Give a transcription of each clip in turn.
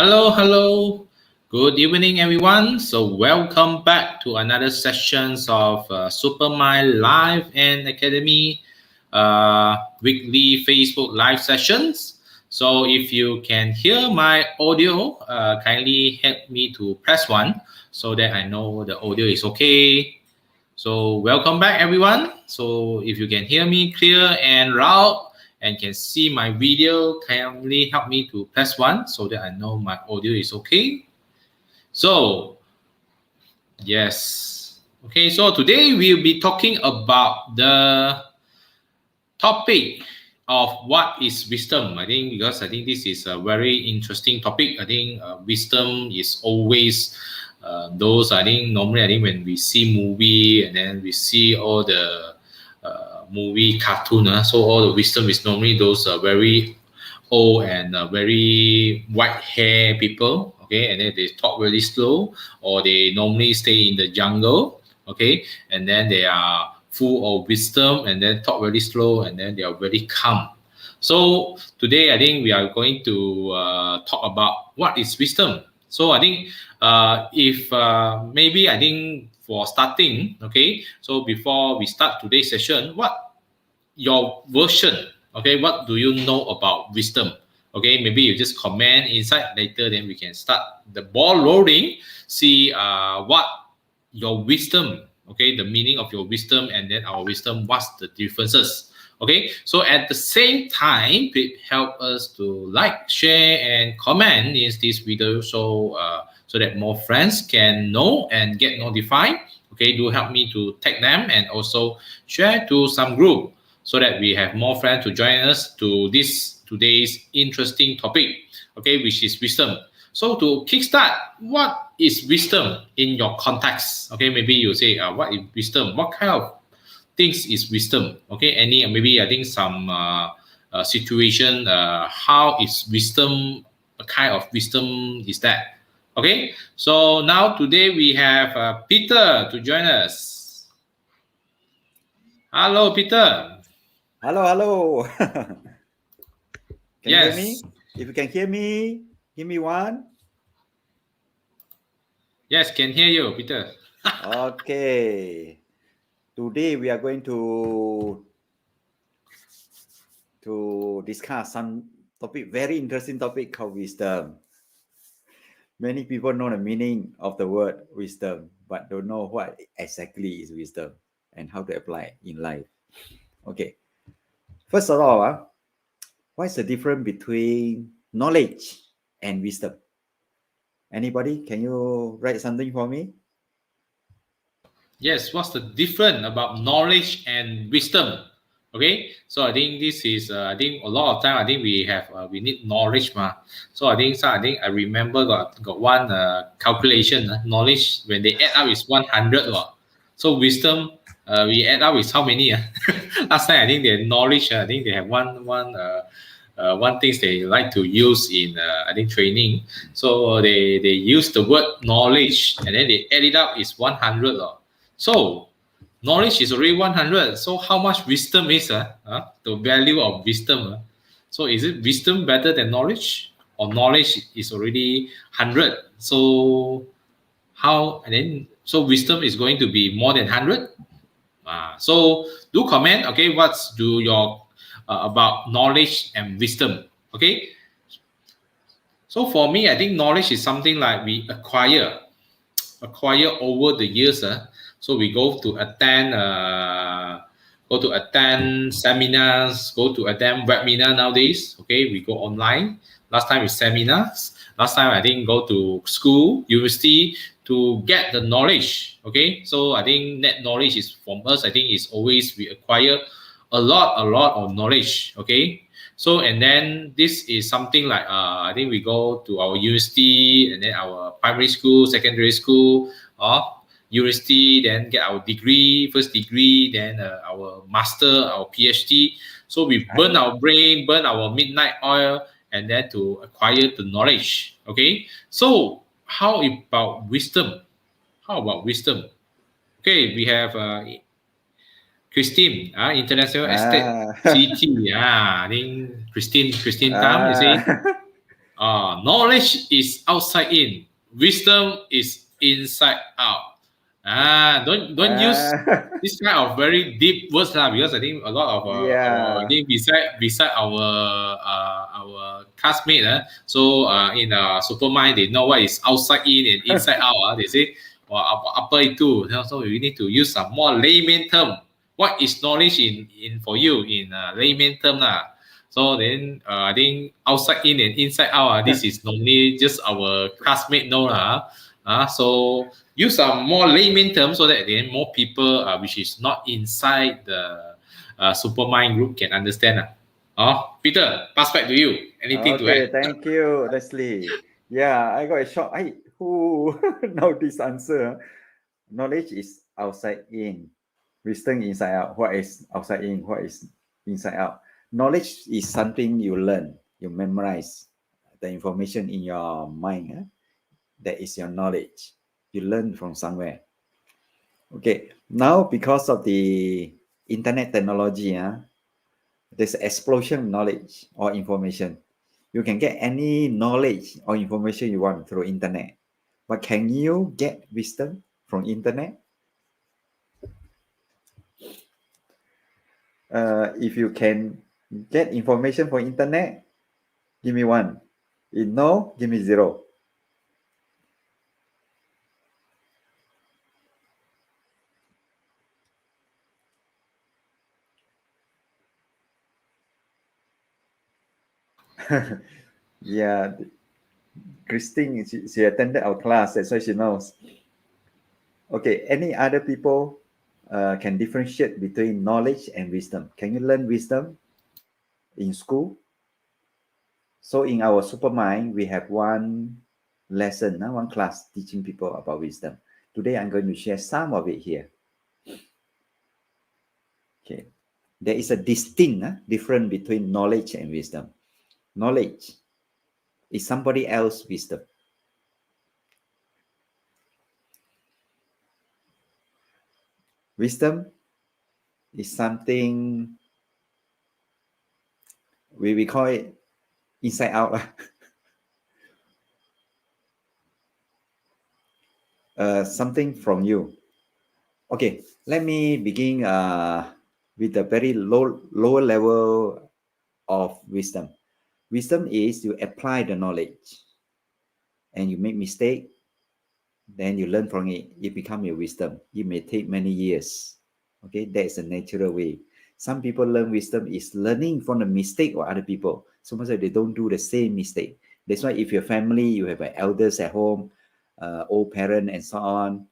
Hello. Good evening, everyone. So, welcome back to another sessions of Supermind Live and Academy weekly Facebook live sessions. So, if you can hear my audio, kindly help me to press one so that I know the audio is okay. So, welcome back, everyone. So, if you can hear me clear and loud, and can see my video, kindly help me to press one so that I know my audio is okay. So, yes. Okay, so today we'll be talking about the topic of what is wisdom. Because I think this is a very interesting topic. I think wisdom is always those. Normally when we see movie and then we see all the movie cartoon, so all the wisdom is normally those very old and very white hair people. Okay, and then they talk really slow, or they normally stay in the jungle. Okay, and then they are full of wisdom and then talk very slow and then they are very calm. So today I think we are going to talk about what is wisdom. So I think if maybe I think for starting, okay, so before we start today's session, what your version, okay, what do you know about wisdom? Okay, maybe you just comment inside later, then we can start the ball rolling, see what your wisdom, okay, the meaning of your wisdom, and then our wisdom, what's the differences. Okay, so at the same time, please help us to like, share, and comment in this video, so that more friends can know and get notified. Okay, do help me to tag them and also share to some group so that we have more friends to join us to this today's interesting topic, okay, which is wisdom. So to kickstart, what is wisdom in your context? Okay, maybe you say, what is wisdom? What kind of things is wisdom? Okay, any maybe I think some situation. How is wisdom? A kind of wisdom is that? Okay, so now today we have Peter to join us. Hello, Peter. Hello. Can you hear Yes. me? If you can hear me, give me one. Yes, can hear you, Peter. Okay. Today we are going to discuss some topic, very interesting topic called wisdom. Many people know the meaning of the word wisdom, but don't know what exactly is wisdom and how to apply in life. Okay. First of all, what's the difference between knowledge and wisdom? Anybody? Can you write something for me? Yes, what's the difference about knowledge and wisdom? Okay, so I think this is I think a lot of time I think we have we need knowledge ma. So I think I remember got one calculation knowledge when they add up is 100 So wisdom we add up is how many? Last time I think the knowledge I think they have one things they like to use in I think training. So they use the word knowledge and then they add it up is 100 So knowledge is already 100. So how much wisdom is the value of wisdom? So is it wisdom better than knowledge, or knowledge is already 100? So how and then so wisdom is going to be more than 100? So do comment. Okay, what's do your about knowledge and wisdom? Okay. So for me, I think knowledge is something like we acquire over the years. So we go to attend seminars, go to attend webinar nowadays. Okay, we go online. Last time is seminars. Last time I think go to school, university to get the knowledge. Okay, so I think that knowledge is from us. I think is always we acquire a lot of knowledge. Okay, so and then this is something like I think we go to our university and then our primary school, secondary school, or university, then get our degree, first degree, then our master, our PhD. So we burn our brain, burn our midnight oil, and then to acquire the knowledge. Okay. So how about wisdom? How about wisdom? Okay, we have Christine, International Estate CT. I think Christine Tam, you see. knowledge is outside in, wisdom is inside out. Don't use this kind of very deep words lah, because I think a lot of I Yeah. think beside our classmate in Supermind they know what is outside in and inside out. They say apa itu. So we need to use some more layman term. What is knowledge in for you in layman term lah? So then I think outside in and inside out. This is normally just our classmate know lah. So use some more layman terms so that then more people which is not inside the Supermind group can understand. Peter, pass back to you. Anything to Okay, add? thank you, Leslie. Yeah, I got a shock. Who know this answer? Knowledge is outside in, wisdom inside out. What is outside in? What is inside out? Knowledge is something you learn, you memorize the information in your mind. That is your knowledge. You learn from somewhere. Okay, now because of the internet technology, there's an explosion of knowledge or information. You can get any knowledge or information you want through internet. But can you get wisdom from internet? If you can get information from internet, give me one. If no, give me zero. Yeah, Christine, she attended our class, that's why she knows. Okay, any other people can differentiate between knowledge and wisdom? Can you learn wisdom in school? So in our Supermind, we have one lesson, one class teaching people about wisdom. Today, I'm going to share some of it here. Okay, there is a distinct difference between knowledge and wisdom. Knowledge is somebody else's wisdom. Wisdom is something we call it inside out. Something from you. Okay, let me begin with a very lower level of wisdom. Wisdom is you apply the knowledge and you make mistake, then you learn from it. It become your wisdom. It may take many years. Okay, that's a natural way. Some people learn wisdom is learning from the mistake of other people. So much that they don't do the same mistake. That's why if your family, you have elders at home, old parent and so on,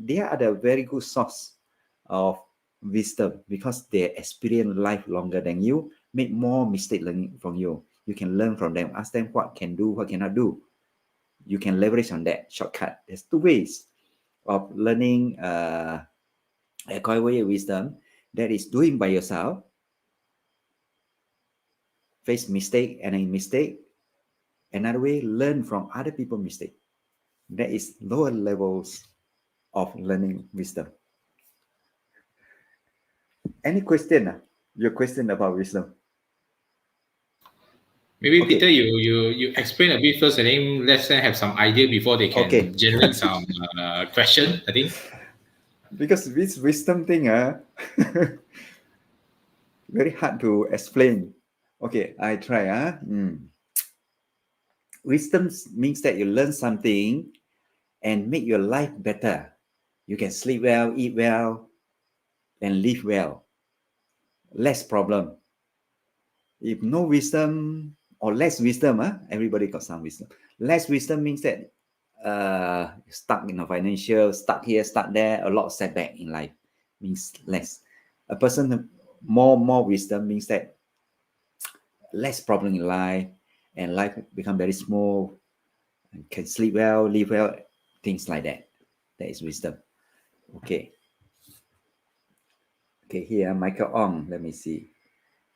they are the very good source of wisdom because they experience life longer than you, make more mistake learning from you. You can learn from them, ask them what can do, what cannot do. You can leverage on that shortcut. There's two ways of learning a Koay way of wisdom. That is doing by yourself, face mistake and a mistake. Another way, learn from other people's mistake. That is lower levels of learning wisdom. Any question? Your question about wisdom? Maybe Okay. Peter, you explain a bit first, and then let's have some idea before they can generate some question. I think because this wisdom thing, very hard to explain. Okay, I try. Wisdom means that you learn something and make your life better. You can sleep well, eat well, and live well. Less problem. If no wisdom or less wisdom, everybody got some wisdom. Less wisdom means that stuck in a financial, stuck here, stuck there, a lot of setback in life means less. A person more wisdom means that less problem in life and life become very smooth and can sleep well, live well, things like that. That is wisdom. Okay. Okay, here, Michael Ong, let me see.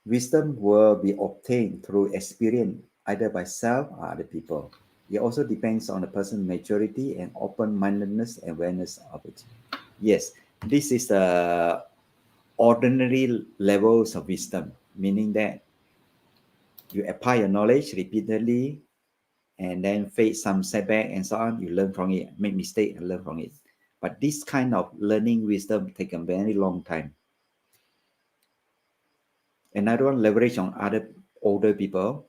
Wisdom will be obtained through experience, either by self or other people. It also depends on the person's maturity and open-mindedness and awareness of it. Yes, this is the ordinary levels of wisdom, meaning that you apply your knowledge repeatedly and then face some setback and so on. You learn from it, make mistake and learn from it. But this kind of learning wisdom take a very long time. Another one, leverage on other older people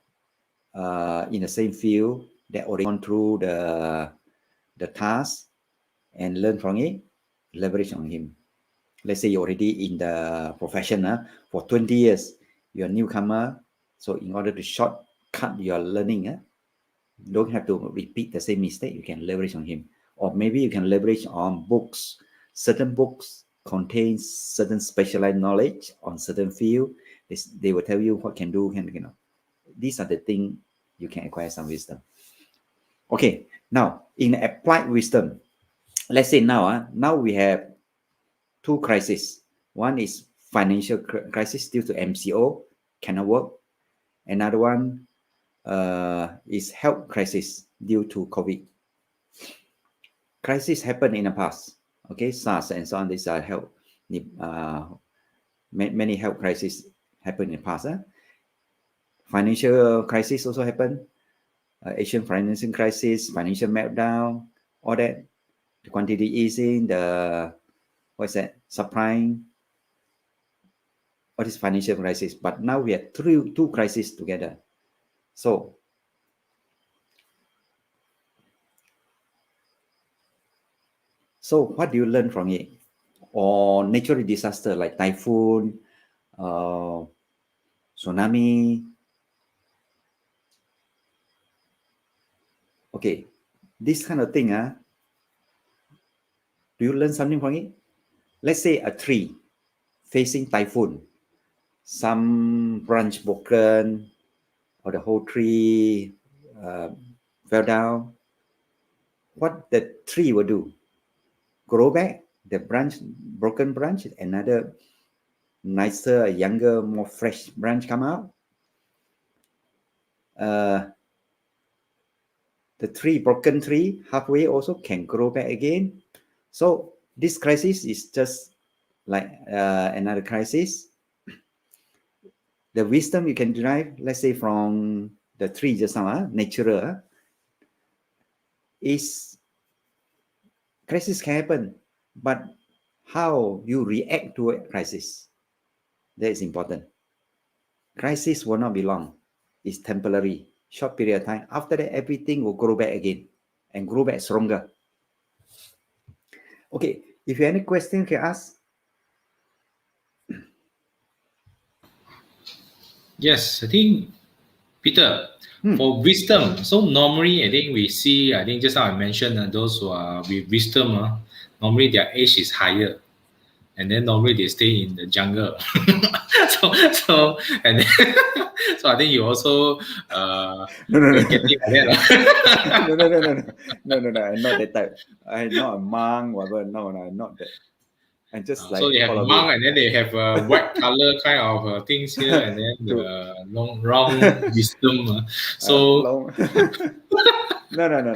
in the same field that already gone through the task and learn from it. Leverage on him. Let's say you're already in the profession for 20 years. You're a newcomer. So in order to shortcut your learning, you don't have to repeat the same mistake. You can leverage on him. Or maybe you can leverage on books. Certain books contain certain specialized knowledge on certain field. They will tell you what can do, These are the things you can acquire some wisdom. Okay, now in applied wisdom, let's say now we have two crises. One is financial crisis due to MCO, cannot work. Another one is health crisis due to COVID. Crisis happened in the past. Okay, SARS and so on. These are health. Many health crises happened in the past. Financial crisis also happened. Asian financing crisis, financial meltdown, all that. The quantity easing, subprime, all this financial crisis. But now we have two crises together. So what do you learn from it? Or natural disaster like typhoon, tsunami. Okay, this kind of thing, do you learn something from it? Let's say a tree facing typhoon, some branch broken, or the whole tree fell down. What the tree will do? Grow back, the broken branch, another nicer, younger, more fresh branch come out. The broken tree halfway also can grow back again. So this crisis is just like another crisis. The wisdom you can derive, let's say from the tree just now, natural, is crisis can happen, but how you react to a crisis, that is important. Crisis will not be long. It's temporary, short period of time. After that, everything will grow back again and grow back stronger. Okay, if you have any question, you can ask. Yes, I think, Peter, for wisdom, so normally I think just now I mentioned those who are with wisdom, normally their age is higher. And then normally they stay in the jungle. so and then, so I think you also No. getting like that. No. I'm not that type. I'm not a monk, whatever. No, I'm not that. I'm just like. So they have monk, and then they have white color kind of things here, and then the long wisdom. So No.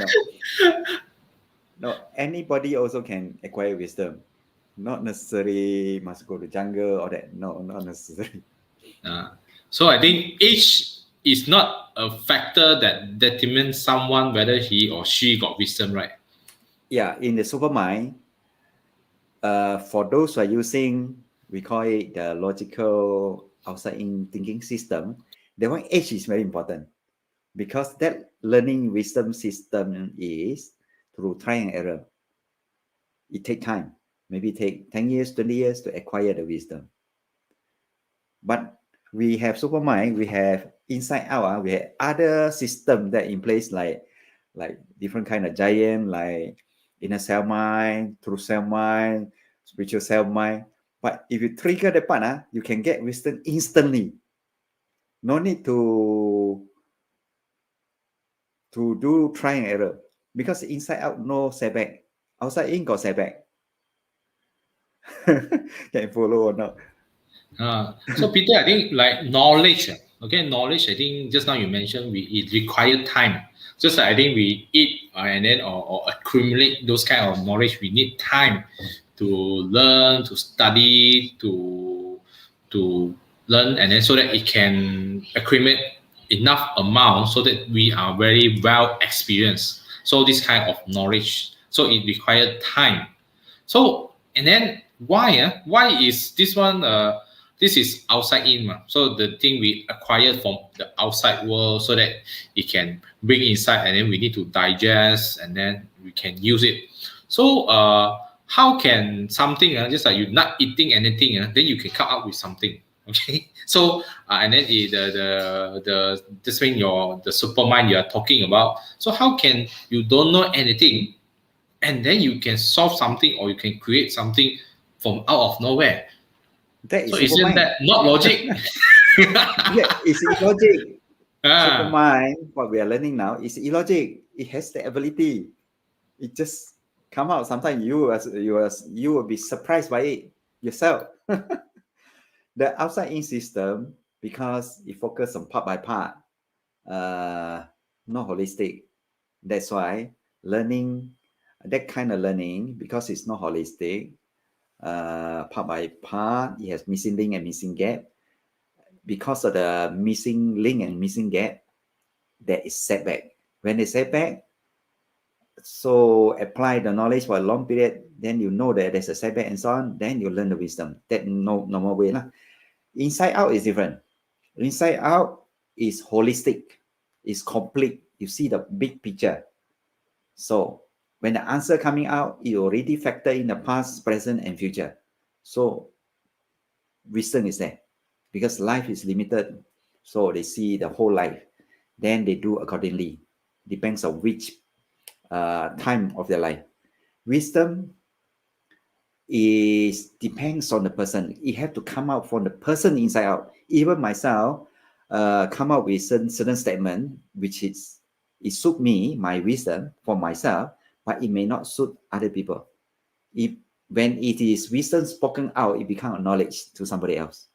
No, anybody also can acquire wisdom. Not necessarily must go to jungle or that. No, not necessary. So I think age is not a factor that determines someone whether he or she got wisdom, right? Yeah, in the Supermind, for those who are using, we call it the logical outside-in thinking system, the one age is very important because that learning wisdom system is through trial and error. It takes time. Maybe take 10 years, 20 years to acquire the wisdom. But we have Supermind, we have inside out, we have other system that in place like different kind of giant, like inner self mind, true self mind, spiritual self mind. But if you trigger the part, you can get wisdom instantly. No need to do try and error because inside out no setback, outside in got setback. Can follow or not? So Peter, I think like knowledge. Okay, knowledge. I think just now you mentioned it requires time. Just like I think we eat and then or accumulate those kind of knowledge. We need time to learn, to study, to learn, and then so that it can accumulate enough amount so that we are very well experienced. So this kind of knowledge, so it required time. So and then why is this one? This is outside in, so the thing we acquired from the outside world, so that it can bring inside, and then we need to digest, and then we can use it. So how can something just like you're not eating anything, then you can come up with something. Okay, so and then the this thing the supermind you are talking about. So how can you don't know anything, and then you can solve something or you can create something from out of nowhere? That is So isn't Supermind. that not logic? Yeah, it's illogic. Ah, Supermind, what we are learning now, is illogic. It has the ability. It just come out. Sometimes you will be surprised by it yourself. The outside in system, because it focuses on part by part, not holistic. That's why learning, that kind of learning, because it's not holistic, part by part, it has missing link and missing gap. Because of the missing link and missing gap, there is setback. When they setback, so apply the knowledge for a long period, then you know that there's a setback and so on, then you learn the wisdom. That no normal way. Inside out is different. Inside out is holistic, is complete. You see the big picture. So when the answer coming out, you already factor in the past, present, and future. So wisdom is there, because life is limited. So they see the whole life, then they do accordingly. Depends on which time of their life. Wisdom is depends on the person. It have to come out from the person inside out. Even myself, come out with certain statement, which is it suit me, my wisdom for myself, but it may not suit other people. When it is wisdom spoken out, it becomes knowledge to somebody else.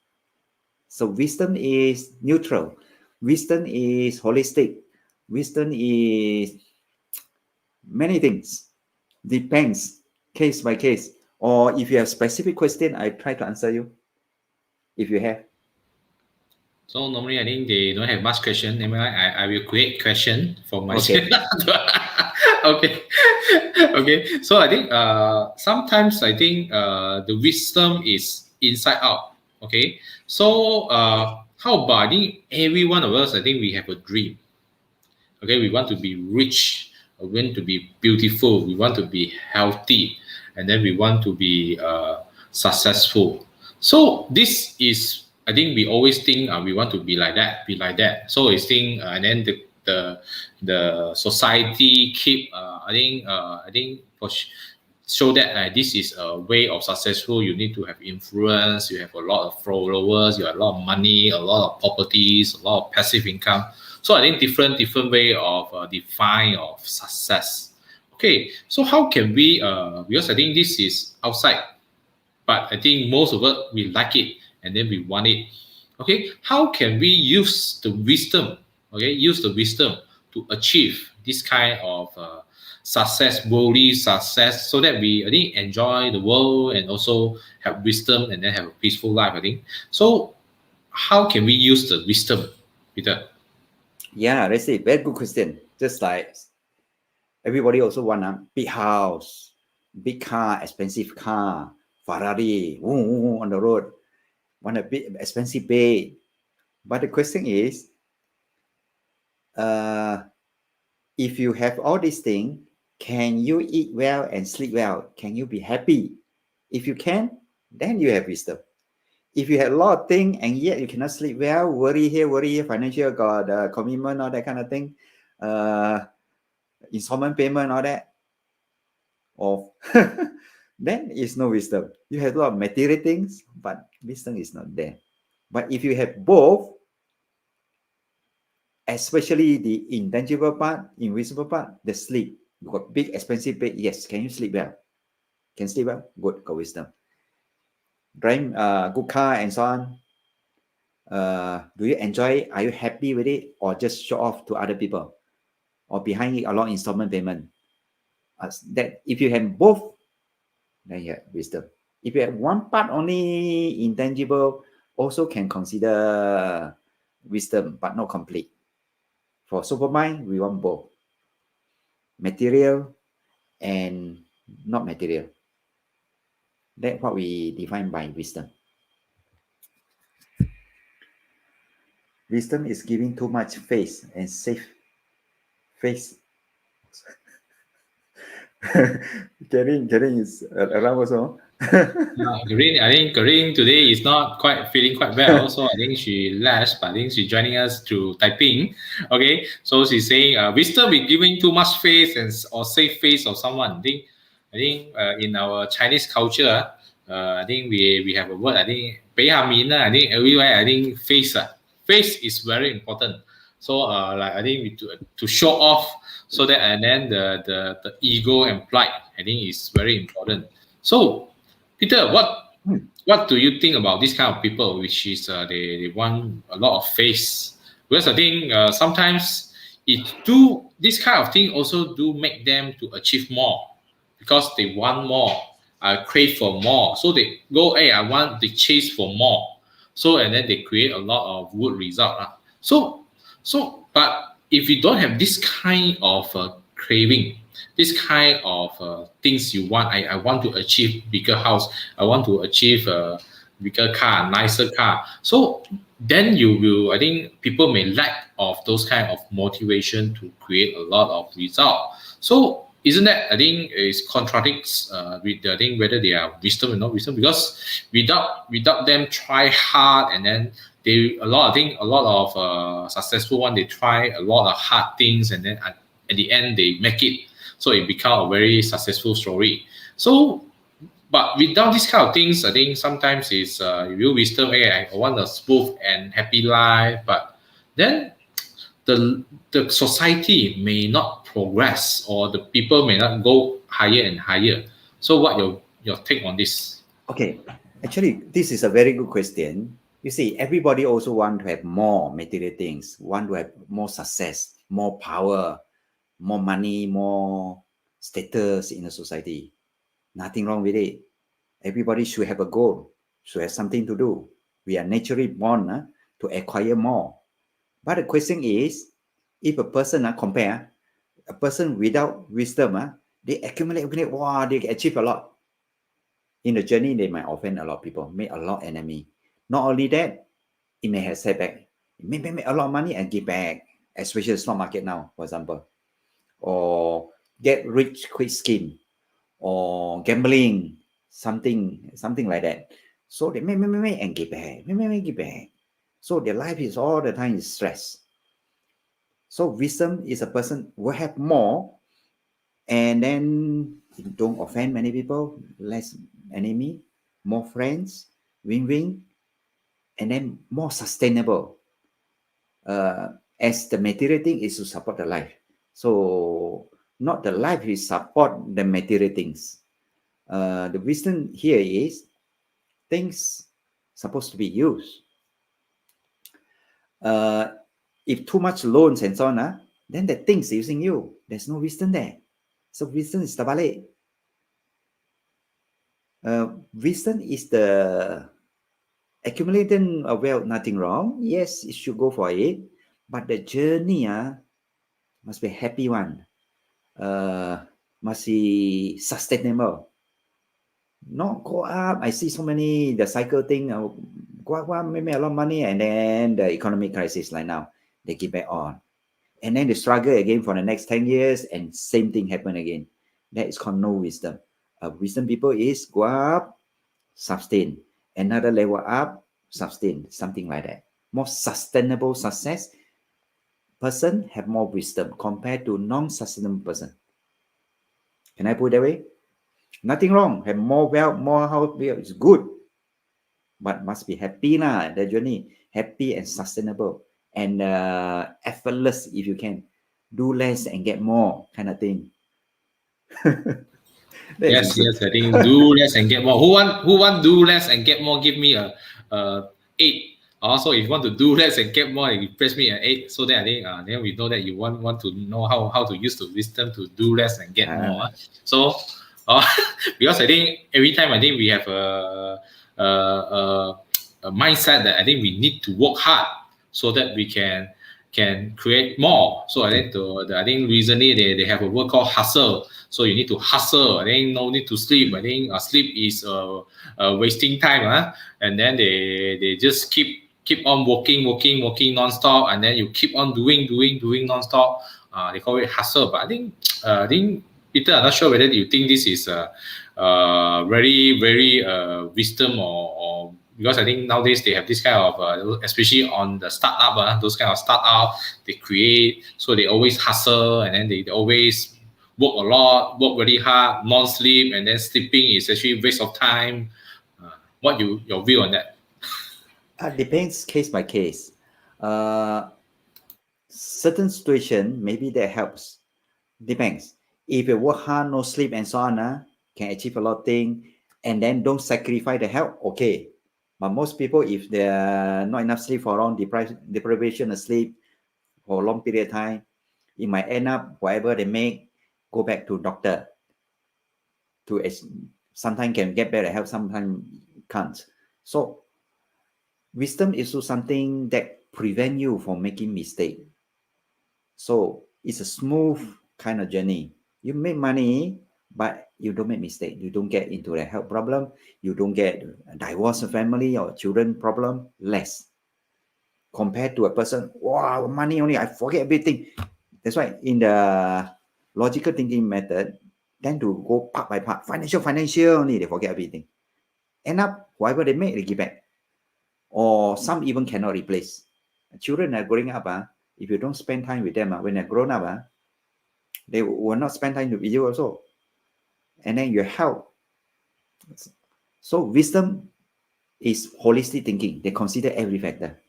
So wisdom is neutral. Wisdom is holistic. Wisdom is many things. Depends case by case. Or if you have specific question, I try to answer you. If you have. so normally I think they don't have much question. I will create question for myself. Okay. Okay. Okay. So I think sometimes I think the wisdom is inside out. Okay. So how about I think every one of us, I think we have a dream. Okay, we want to be rich, we want to be beautiful, we want to be healthy, and then we want to be successful. So this is, I think we always think we want to be like that, be like that. So it's think, and then the society keep, I think for show that this is a way of successful. You need to have influence, you have a lot of followers, you have a lot of money, a lot of properties, a lot of passive income. So I think different way of define of success. Okay, so how can we because I think this is outside, but I think most of us we like it and then we want it. Okay, how can we use the wisdom? Okay, use the wisdom to achieve this kind of success, worldly success, so that we I think enjoy the world and also have wisdom and then have a peaceful life. I think so. How can we use the wisdom, Peter? Yeah, let's see. Very good question. Just like everybody also want a big house, big car, expensive car, Ferrari, on the road. Want a big expensive bed. But the question is, if you have all these things, can you eat well and sleep well? Can you be happy? If you can, then you have wisdom. If you have a lot of things and yet you cannot sleep well, worry here, financial got commitment, all that kind of thing, installment payment, all that, or then it's no wisdom. You have a lot of material things, but wisdom is not there. But if you have both, especially the intangible part, invisible part, the sleep. You got big expensive bed. Yes, can you sleep well? Can sleep well? Good, got wisdom. Driving good car and so on. Do you enjoy it? Are you happy with it, or just show off to other people, or behind it a lot of installment payment? That if you have both, then you have wisdom. If you have one part only intangible, also can consider wisdom, but not complete. For Supermind, we want both material and not material. That's what we define by wisdom. Wisdom is giving too much face and safe face. Caryn is around also. Caryn, I think Caryn today is not quite feeling quite well, so I think she left, but I think she's joining us through typing. Okay, so she's saying, wisdom is giving too much face and or safe face of someone. I think in our Chinese culture, I think we have a word. I think 俾下面啦. I think everywhere. I think face face is very important. So like I think to show off, so that and then the ego and pride, I think is very important. So Peter, what do you think about this kind of people, which is they want a lot of face? Because I think sometimes this kind of thing also do make them to achieve more because they want more, crave for more. So they go, hey, I want to chase for more. So and then they create a lot of good result. But if you don't have this kind of craving, this kind of things you want, I want to achieve bigger house, I want to achieve a bigger car, nicer car. So then you will, I think people may lack of those kind of motivation to create a lot of result. So isn't that, I think, is contradicts with I think whether they are wisdom or not wisdom, because without them try hard, and then a lot of successful one, they try a lot of hard things, and then at the end they make it, so it become a very successful story. So but without these kind of things, I think sometimes it's real wisdom. Hey, I want a smooth and happy life, but then the society may not progress, or the people may not go higher and higher. So what your take on this? Okay, actually, this is a very good question. You see, everybody also want to have more material things, want to have more success, more power, more money, more status in the society. Nothing wrong with it. Everybody should have a goal, should have something to do. We are naturally born to acquire more. But the question is, if a person compare a person without wisdom, they accumulate, wow, they achieve a lot. In the journey, they might offend a lot of people, make a lot of enemy. Not only that, it may have setback. It may make a lot of money and give back, especially the stock market now, for example, or get rich quick scheme, or gambling, something like that. So they make and give back, give back. So their life is all the time is stress. So wisdom is a person who will have more, and then don't offend many people, less enemy, more friends, win-win, and then more sustainable. As the material thing is to support the life. So not the life is support the material things. The wisdom here is things supposed to be used. If too much loans and so on, then the things using you. There's no wisdom there. So wisdom is terbalik. Wisdom is the accumulating of wealth, nothing wrong. Yes, it should go for it. But the journey must be a happy one. Must be sustainable. Not go up. I see so many, the cycle thing, go up, make a lot of money, and then the economic crisis like now, they give back on. And then they struggle again for the next 10 years, and same thing happen again. That is called no wisdom. Wisdom people is go up, sustain. Another level up, sustain. Something like that. More sustainable success. Person have more wisdom compared to non-sustainable person. Can I put it that way? Nothing wrong. Have more wealth, more house, it's good. But must be happy the journey. Happy and sustainable. And effortless if you can. Do less and get more kind of thing. Yes, I think do less and get more. Who want do less and get more? Give me a 8. Also, if you want to do less and get more, you press me an 8. So then I think then we know that you want to know how to use the wisdom to do less and get more. So because I think every time I think we have a mindset that I think we need to work hard so that we can can create more. So I think recently they have a word called hustle. So you need to hustle. I think no need to sleep. I think sleep is wasting time. And then they just keep on working non-stop, and then you keep on doing non-stop. They call it hustle. But I think Peter, I'm not sure whether you think this is very wisdom or because I think nowadays they have this kind of especially on the startup, those kind of startup they create, so they always hustle, and then they always work a lot, work very hard, non-sleep, and then sleeping is actually waste of time. What your view on that? Depends case by case. Certain situation maybe that helps. Depends. If you work hard, no sleep and so on, can achieve a lot of things, and then don't sacrifice the health, okay. But most people, if they're not enough sleep for long, deprivation of sleep for a long period of time, it might end up whatever they make, go back to doctor. Sometimes can get better health, sometimes can't. So wisdom is also something that prevent you from making mistake. So it's a smooth kind of journey. You make money, but you don't make mistake. You don't get into a health problem. You don't get a divorce family or children problem. Less compared to a person. Wow, money only. I forget everything. That's why in the logical thinking method, tend to go part by part. Financial only. They forget everything. End up whatever they make, they give back. Or some even cannot replace. Children are growing up. If you don't spend time with them, when they're grown up, they will not spend time with you also. And then your health. So wisdom is holistic thinking. They consider every factor,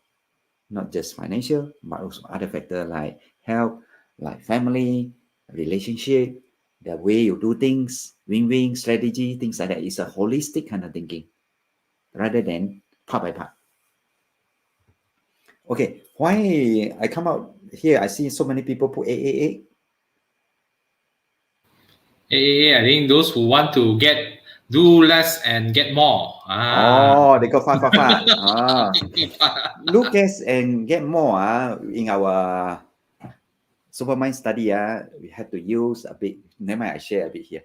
not just financial, but also other factors like health, like family, relationship, the way you do things, win-win strategy, things like that. It's a holistic kind of thinking rather than part by part. Okay, why I come out here, I see so many people put AAA. I think those who want to do less and get more. Oh, they go far. Look at and get more. In our Supermind study, we had to use a bit. Never mind, I share a bit here.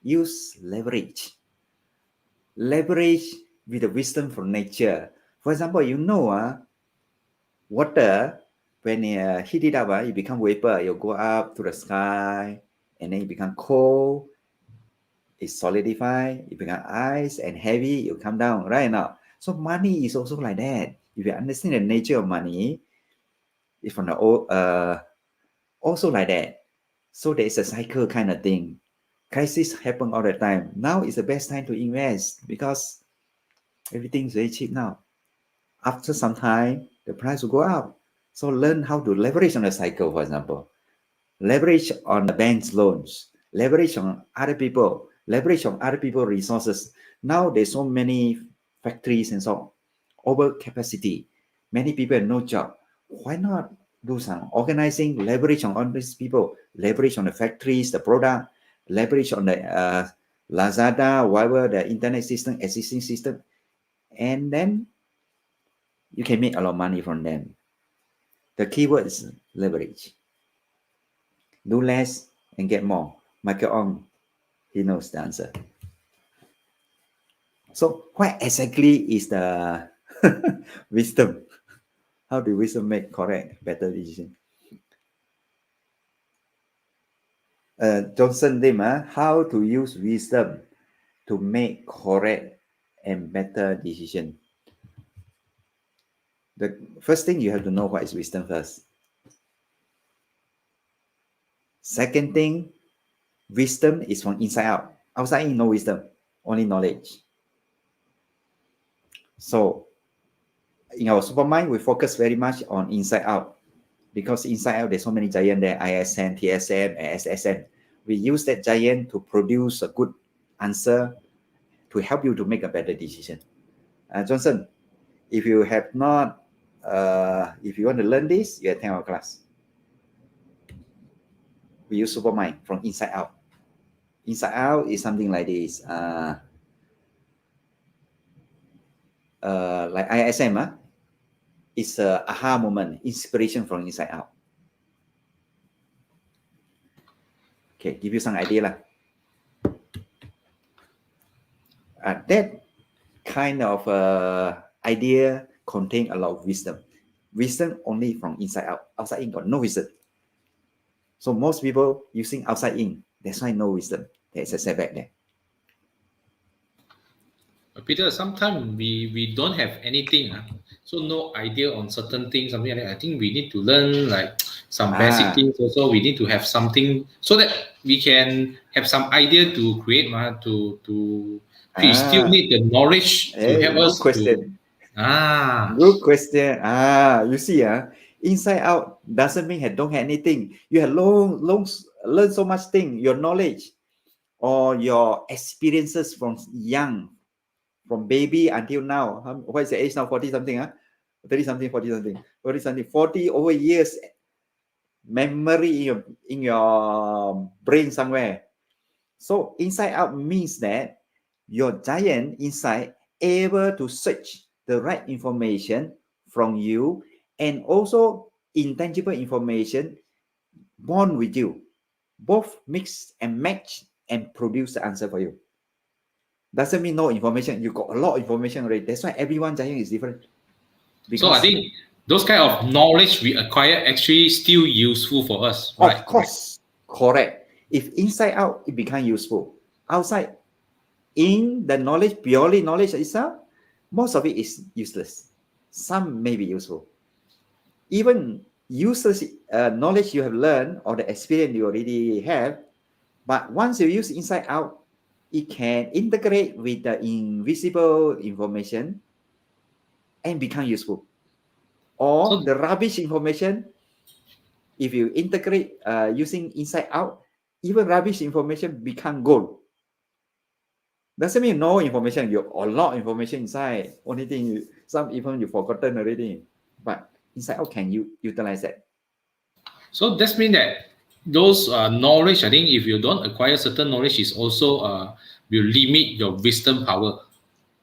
Use leverage. Leverage with the wisdom from nature. For example, water, when you heat it up, it become vapor. You go up to the sky, and then it become cold. It solidify, it become ice and heavy, it come down, right now. So money is also like that. If you understand the nature of money, it's from the old, also like that. So there is a cycle kind of thing. Crisis happen all the time. Now is the best time to invest because everything is very cheap now. After some time, the price will go up. So learn how to leverage on the cycle, for example. Leverage on the bank's loans. Leverage on other people. Leverage on other people's resources. Now there's so many factories and so on. Over capacity. Many people have no job. Why not do some organizing, leverage on all these people, leverage on the factories, the product, leverage on the Lazada, whatever the internet system, existing system, and then you can make a lot of money from them. The keyword is leverage. Do less and get more. Michael Ong, he knows the answer. So what exactly is the wisdom? How do wisdom make correct, better decision? Johnson Lim, how to use wisdom to make correct and better decision? The first thing you have to know what is wisdom first. Second thing, wisdom is from inside out. Outside in, no wisdom, only knowledge. So in our Supermind, we focus very much on inside out because inside out there's so many giants there, ISN, TSM, and SSN. We use that giant to produce a good answer to help you to make a better decision. Johnson, if you have not, if you want to learn this, you attend our class. We use Supermind from inside out. Inside out is something like this. Like ISM, It's a aha moment, inspiration from inside out. Okay, give you some idea lah. That kind of idea contain a lot of wisdom. Wisdom only from inside out. Outside in got no wisdom. So most people using outside in. That's why no wisdom. There's a setback there. Peter, sometimes we don't have anything, so no idea on certain things, something like that. I think we need to learn like some basic things also. We need to have something so that we can have some idea to create, we still need the knowledge to help us question. to. Good question. You see, inside out doesn't mean don't have anything. You have long learn so much thing, your knowledge or your experiences from young, from baby until now. What is the age now? 40 something, 30 something, 40 something, 40 something, 40 over years memory in your brain somewhere. So inside out means that your giant inside able to search the right information from you, and also intangible information born with you, both mix and match and produce the answer for you. Doesn't mean no information. You got a lot of information already. That's why everyone giant is different. So I think those kind of knowledge we acquire actually still useful for us, right? Of course, correct. If inside out, it become useful. Outside, in the knowledge, purely knowledge itself, most of it is useless. Some may be useful. Even useless knowledge you have learned or the experience you already have, but once you use inside out, it can integrate with the invisible information and become useful. Or the rubbish information, if you integrate using inside out, even rubbish information become gold. Doesn't mean no information. You a lot of information inside. Only thing some even you forgotten already. But inside out can you utilize that? So that means that those knowledge, I think, if you don't acquire certain knowledge, is also will limit your wisdom power.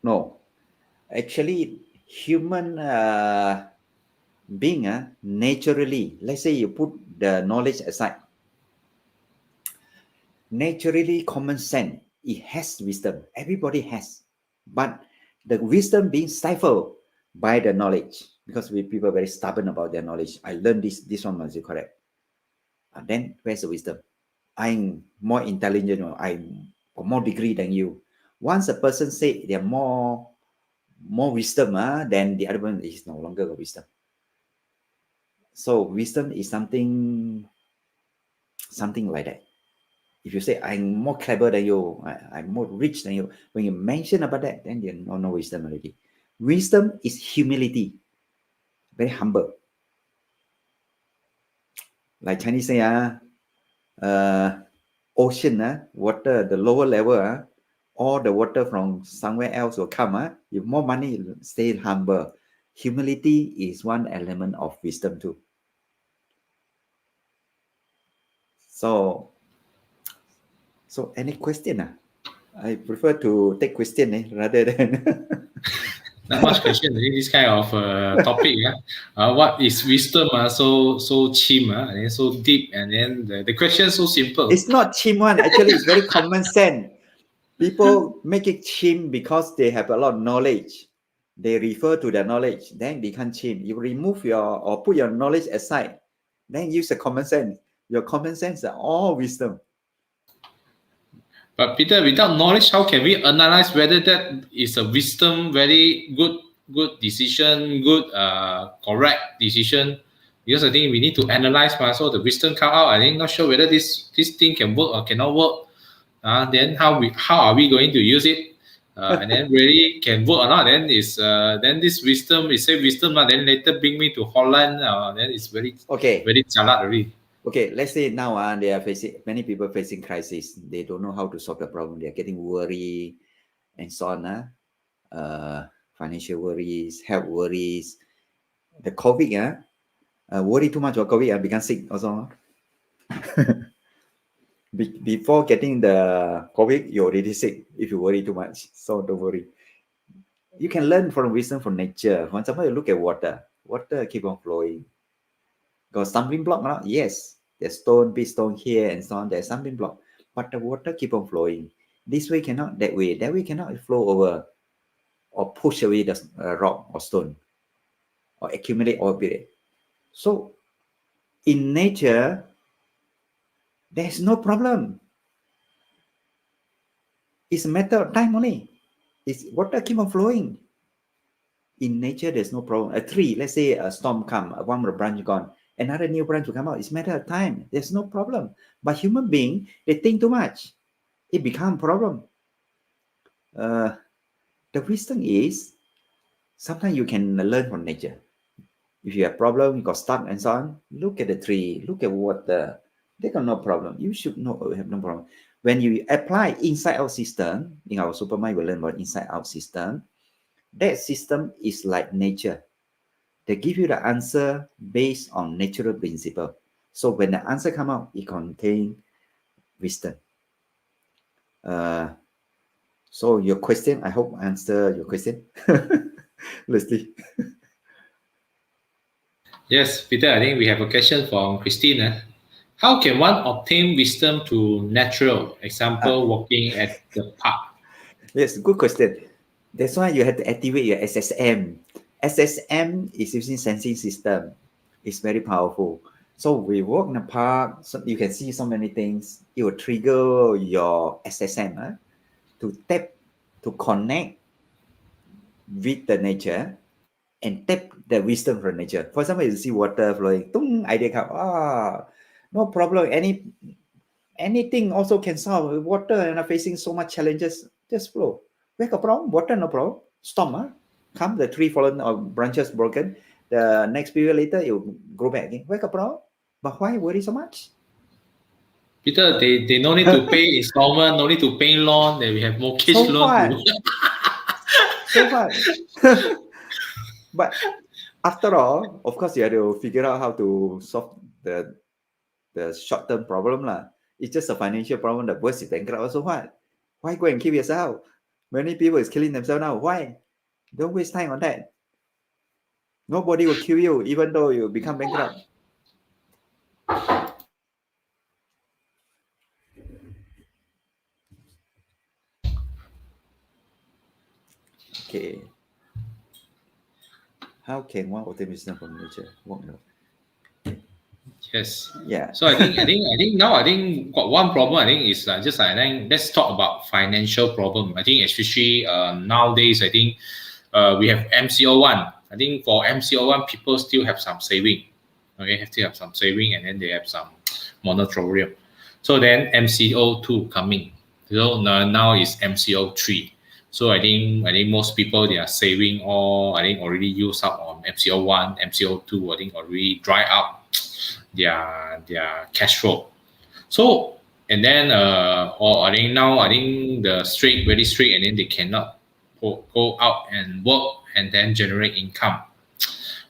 No, actually, human being naturally. Let's say you put the knowledge aside. Naturally, common sense. It has wisdom. Everybody has, but the wisdom being stifled by the knowledge, because people are very stubborn about their knowledge. I learned this one must be correct. Then where's the wisdom? I'm more intelligent, or I'm more degree than you. Once a person say they're more wisdom, then the other one is no longer a wisdom. So wisdom is something like that. If you say I'm more clever than you, I'm more rich than you, when you mention about that, then you no wisdom already. Wisdom is humility, very humble. Like Chinese say, ocean, water, the lower level, all the water from somewhere else will come. If more money, stay humble. Humility is one element of wisdom too. So any question? I prefer to take question rather than Not much question. This kind of topic. What is wisdom? So cheap, and so deep, and then the question is so simple. It's not cheap one. Actually, it's very common sense. People make it cheap because they have a lot of knowledge. They refer to their knowledge, then become cheap. You remove or put your knowledge aside, then use the common sense. Your common sense are all wisdom. But Peter, without knowledge, how can we analyze whether that is a wisdom, very good decision, good correct decision? Because I think we need to analyze, so the wisdom come out. I think not sure whether this thing can work or cannot work. Then how are we going to use it? And then really can work or not? Then then this wisdom is say wisdom, then later bring me to Holland. Then it's very jalat already. Okay, let's say now they are many people facing crisis. They don't know how to solve the problem. They are getting worried and so on. Financial worries, health worries. The COVID, worry too much about COVID, become sick also. Before getting the COVID, you're already sick if you worry too much. So don't worry. You can learn from wisdom from nature. For example, you look at water. water keep on flowing. Got stumbling block now? Yes. There's stone, big stone here and so on. There's stumbling block. But the water keep on flowing. This way cannot, that way. That way cannot flow over or push away the rock or stone or accumulate or build. So in nature, there's no problem. It's a matter of time only. It's water keep on flowing. In nature, there's no problem. A tree, let's say a storm come, one branch gone, another new branch will come out. It's a matter of time. There's no problem. But human being, they think too much. It becomes a problem. The wisdom is sometimes you can learn from nature. If you have problem, you got stuck and so on, look at the tree, look at water. They got no problem. You should have no problem. When you apply inside-out system, in our Supermind, we learn about inside-out system. That system is like nature. They give you the answer based on natural principle. So when the answer come out, it contains wisdom. So your question, I hope I answer your question. Let's see. Yes, Peter, I think we have a question from Christina. How can one obtain wisdom to natural? Example, walking at the park. Yes, good question. That's why you have to activate your SSM. SSM is using sensing system. It's very powerful. So we walk in the park, so you can see so many things. It will trigger your SSM to tap, to connect with the nature and tap the wisdom from nature. For example, you see water flowing, tung, idea come, no problem. Anything also can solve. Water and are facing so much challenges, just flow. Where got problem? Water, no problem. Storm, come, the tree fallen or branches broken. The next period later, you grow back again. Where got problem? But why worry so much? Peter, they no need to pay installment, no need to pay loan. Then we have mortgage So loan. what? So what? But after all, of course, you have to figure out how to solve the short-term problem lah. It's just a financial problem. The worst is bankrupt. So what? Why go and kill yourself? Many people is killing themselves now. Why? Don't waste time on that. Nobody will kill you even though you become bankrupt. Okay. How can one obtain wisdom from nature? Yes. Yeah. So I think now got one problem. I think is just I think let's talk about financial problem. I think especially nowadays I think we have MCO1. I think for MCO1 people still have some saving. Okay, have to have some saving and then they have some moratorium. So then MCO2 coming. So now is MCO3. So I think most people they are saving all I think already used up on MCO1, MCO2. I think already dry up their cash flow. So and then or I think now I think the very straight and then they cannot go out and work and then generate income.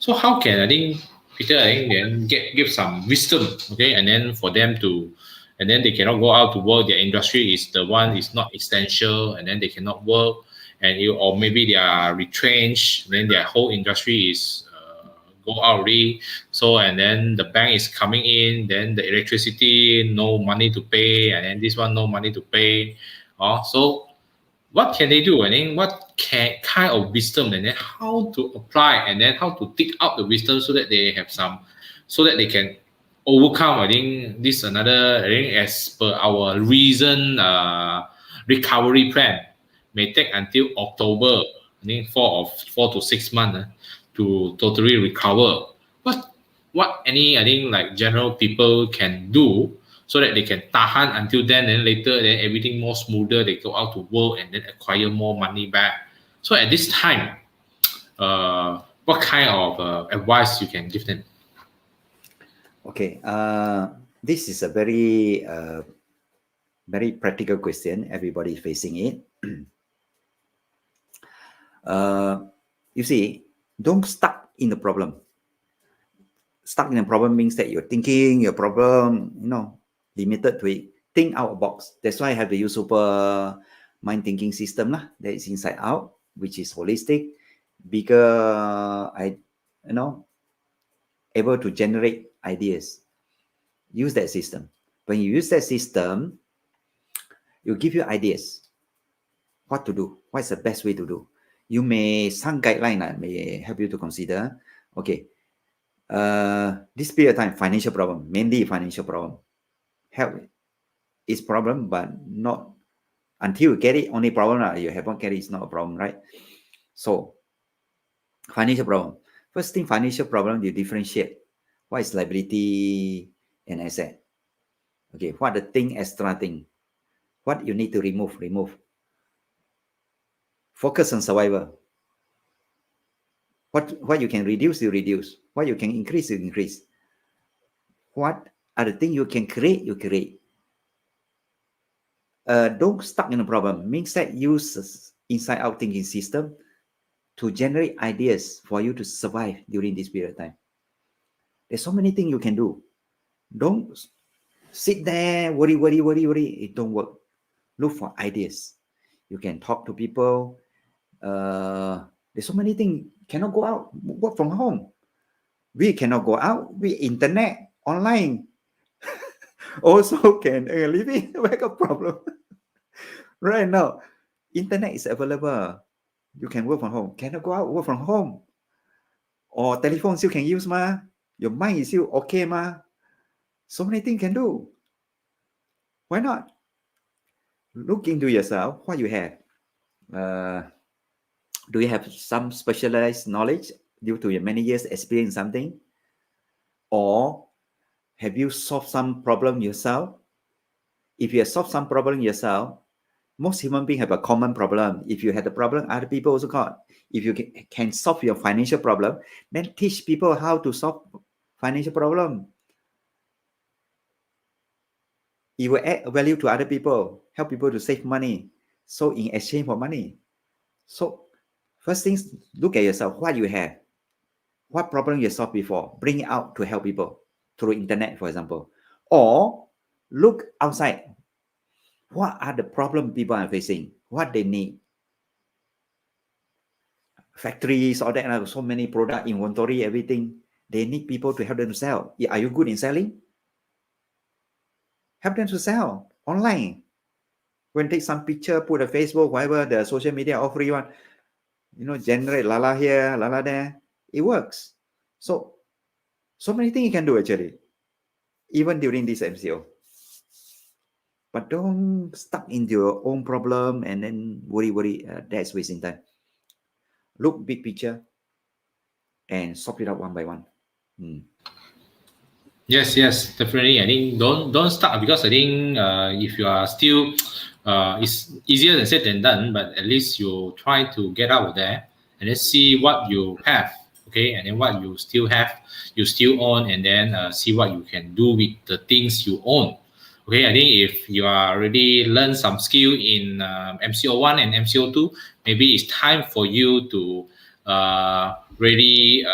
So how can I think Peter I think then give some wisdom, okay, and then for them to and then they cannot go out to work. Their industry is the one is not essential, and then they cannot work, and or maybe they are retrenched. Then their whole industry is go out already. So and then the bank is coming in. Then the electricity no money to pay, and then this one no money to pay. So what can they do? And then what kind of wisdom, and then how to apply, and then how to dig out the wisdom so that they have some, so that they can overcome. I think this another. I think as per our recent recovery plan, may take until October. I think 4 to 6 months to totally recover. What any I think like general people can do so that they can tahan until then, and later then everything more smoother. They go out to work and then acquire more money back. So at this time, what kind of advice you can give them? Okay. This is a very very practical question. Everybody is facing it. You see, don't stuck in the problem. Stuck in a problem means that you're thinking your problem, limited to it. Think out of the box. That's why I have to use Supermind thinking system that is inside out, which is holistic. Bigger able to generate ideas. Use that system. When you use that system, it will give you ideas. What to do? What's the best way to do? You may, some guideline may help you to consider. Okay, this period of time, financial problem, mainly financial problem. Help is problem, but not until you get it, only problem. You haven't get it, it's not a problem, right? So, financial problem. First thing, financial problem, you differentiate. What is liability and asset? Okay, what the thing, extra thing? What you need to remove? Focus on survival. What you can reduce, you reduce. What you can increase, you increase. What are the things you can create, you create. Don't stuck in a problem. Means that use inside out thinking system to generate ideas for you to survive during this period of time. There's so many things you can do. Don't sit there, worry. It don't work. Look for ideas. You can talk to people. There's so many things. Cannot go out. Work from home. We cannot go out. We internet, online. Also can live in like a problem. Right now, internet is available. You can work from home. Cannot go out, work from home. Or telephone still can use ma. Your mind is still okay ma. So many things can do. Why not? Look into yourself. What you have. Do you have some specialized knowledge due to your many years experience something? Or have you solved some problem yourself? If you have solved some problem yourself, most human beings have a common problem. If you had a problem, other people also got. If you can solve your financial problem, then teach people how to solve financial problem. It will add value to other people, help people to save money. So in exchange for money. So first things, look at yourself, what you have. What problem you solved before, bring it out to help people through internet, for example. Or look outside. What are the problems people are facing? What they need? Factories, all that, so many product inventory, everything. They need people to help them to sell. Are you good in selling? Help them to sell online. When take some picture, put a Facebook, whatever, the social media, all free one. Generate lala here, lala there. It works. So many things you can do actually, even during this MCO. But don't stuck into your own problem and then worry. That's wasting time. Look big picture and sort it out one by one. Yes, definitely. I think don't start, because I think if you are still, it's easier than said than done. But at least you try to get out of there and then see what you have, okay, and then what you still have, you still own, and then see what you can do with the things you own. Okay, I think if you are already learned some skill in MCO1 and MCO2, maybe it's time for you to really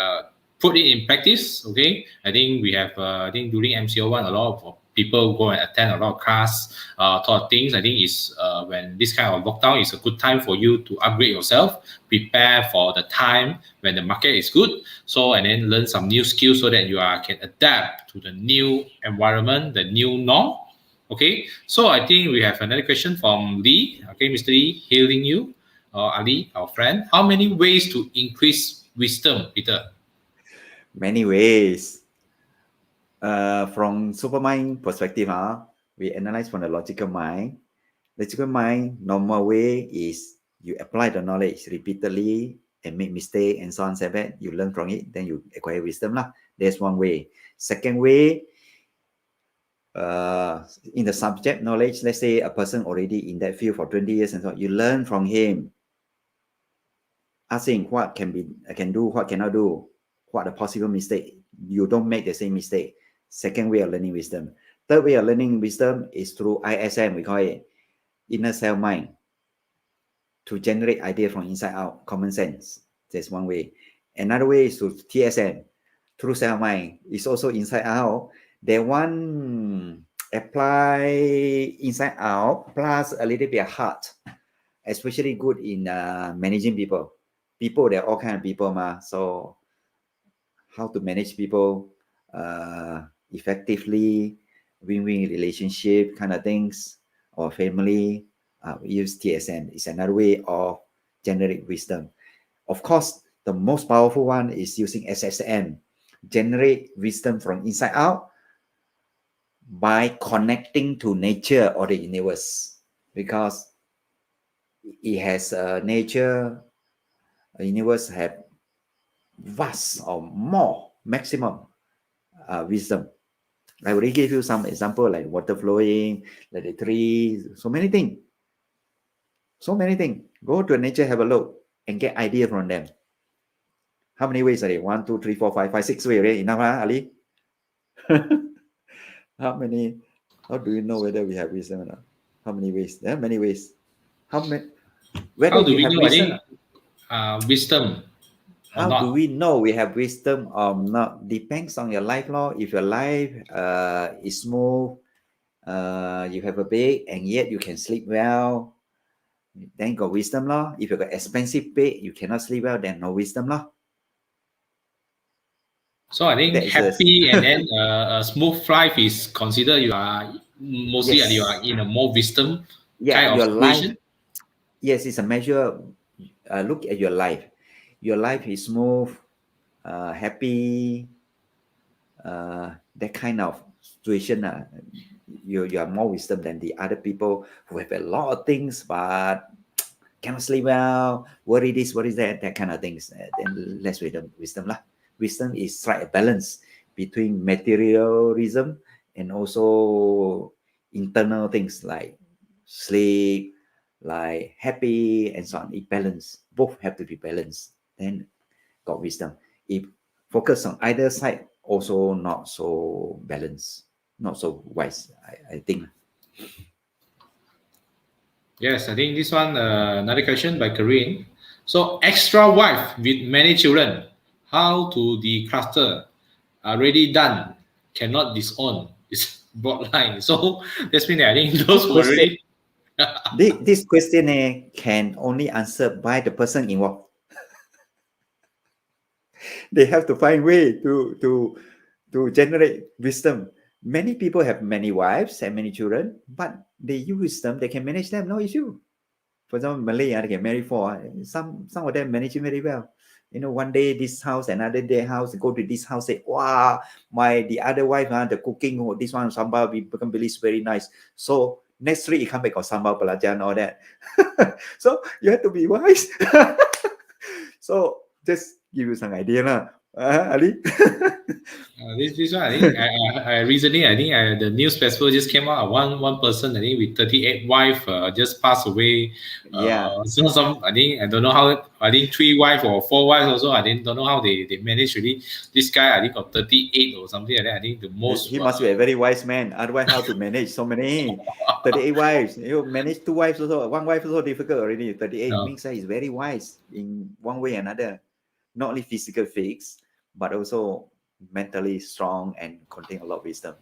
put it in practice. Okay, I think we have I think during MCO1 a lot of people go and attend a lot of class, sort of things. I think is when this kind of lockdown is a good time for you to upgrade yourself, prepare for the time when the market is good. So and then learn some new skills so that you can adapt to the new environment, the new norm. Okay, so I think we have another question from Lee. Okay, Mr. Lee, hailing you, Ali, our friend. How many ways to increase wisdom, Peter? Many ways. From Supermind perspective, we analyze from the logical mind. Logical mind, normal way is you apply the knowledge repeatedly and make mistake and so on, so that you learn from it, then you acquire wisdom lah. There's one way. Second way, in the subject knowledge, let's say a person already in that field for 20 years and so on, you learn from him, asking what can do, what cannot do, what are the possible mistake. You don't make the same mistake. Second way of learning wisdom. Third way of learning wisdom is through ISM, we call it inner self mind, to generate idea from inside out, common sense. That's one way. Another way is through TSM, true self mind. It's also inside out. That one apply inside out plus a little bit of heart, especially good in managing people. There are all kind of people, so how to manage people effectively, win-win relationship kind of things, or family. We use TSM. It's another way of generate wisdom. Of course, the most powerful one is using SSM, generate wisdom from inside out by connecting to nature or the universe, because it has nature, the universe have vast or more maximum wisdom. I already gave you some example like water flowing, like the trees, so many things. So many things. Go to nature, have a look, and get idea from them. How many ways are they? 1, 2, 3, 4, 5, 5, 6 ways. Right? Enough, huh, Ali? How many? How do you know whether we have wisdom or not? How many ways? There are many ways. How many? Whether How do you we have know? wisdom? Wisdom or How not? do we know we have wisdom or not? Depends on your life law. If your life is smooth, you have a bed and yet you can sleep well, then got wisdom law. If you got expensive bed, you cannot sleep well, then no wisdom law. So I think That is happy and then a smooth life is considered you are mostly yes. you are in a more wisdom Yeah, kind of your life. situation. Yes, it's a measure. Look at your life. Your life is smooth, happy, that kind of situation. You are more wisdom than the other people who have a lot of things but cannot sleep well, worry this, worry that kind of things. Then less wisdom lah. Wisdom is strike a balance between materialism and also internal things like sleep, like happy and so on. It balance. Both have to be balanced. Then got wisdom. If focus on either side, also not so balanced, not so wise, I think. Yes, I think this one another question by Caryn. So extra wife with many children, how to decluster? Already done, cannot disown. It's broad line. So that's mean that I think those who Question. already This question can only answer by the person involved. They have to find way to generate wisdom. Many people have many wives and many children, but they use them, they can manage them, no issue. For example, Malay, they can marry four. Some of them manage it very well. You know, one day this house, another day house, go to this house, say, wow, the other wife, the cooking, this one sambal, we become believe very nice. So next week, you come back on sambal pelajaran, all that. So you have to be wise. So just give you some idea lah. Ali? this one I think I recently I think the news festival just came out. One person I think with 38 wife just passed away. Yeah. So some I think I don't know how I think 3 wife or 4 wives also I don't know how they manage really. This guy I think got 38 or something like that. I think the most He must be a very wise man. Otherwise, how to manage so many 38 wives? You manage 2 wives also. 1 wife also difficult already. 38 means that he's very wise in one way or another. Not only physical fix, but also mentally strong and contain a lot of wisdom.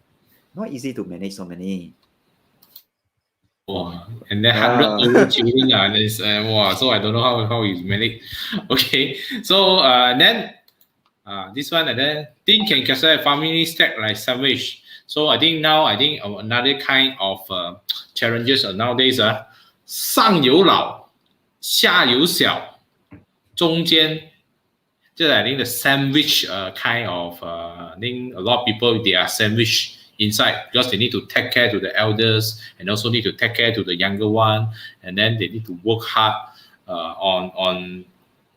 Not easy to manage so many. And then 100 over children so I don't know how he's managed. Okay, so then this one and then thing can consider family stack like sandwich. So I think now another kind of challenges nowadays 上有老下有小中间 just I think the sandwich kind of I think a lot of people they are sandwich inside because they need to take care to the elders and also need to take care to the younger one, and then they need to work hard on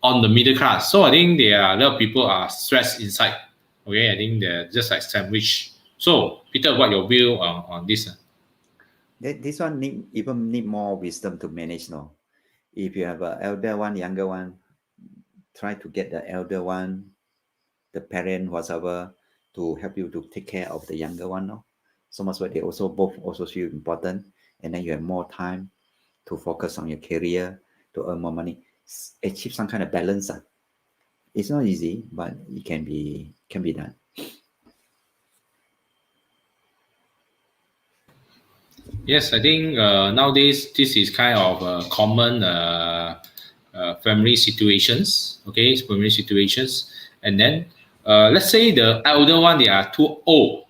the middle class. So I think there are a lot of people are stressed inside. Okay, I think they're just like sandwich. So Peter, what your view on this? This one need more wisdom to manage. No, if you have an elder one, younger one, try to get the elder one, the parent, whatever, to help you to take care of the younger one. No, so much what they both feel important, and then you have more time to focus on your career, to earn more money, achieve some kind of balance. It's not easy, but it can be done. Yes, I think nowadays this is kind of common family situations. Okay, family situations, and then let's say the elder one, they are too old,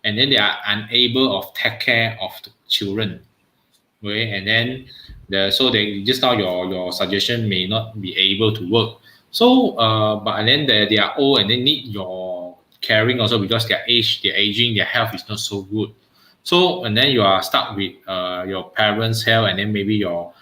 and then they are unable of take care of the children. Okay, and then so they just now your suggestion may not be able to work. So but then they are old and they need your caring also because their age, their aging, their health is not so good. So and then you are stuck with your parents' health, and then maybe your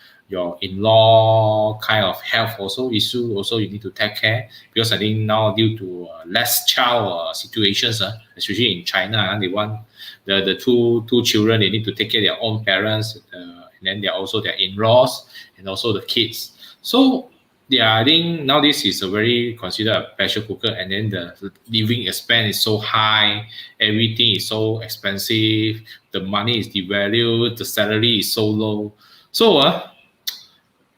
in-law kind of health also issue also you need to take care, because I think now due to less child situations, especially in China, they want the two children, they need to take care of their own parents, and then they're also their in-laws and also the kids. So yeah, I think now this is a very considered a pressure cooker, and then the living expense is so high, everything is so expensive, the money is devalued, the salary is so low. So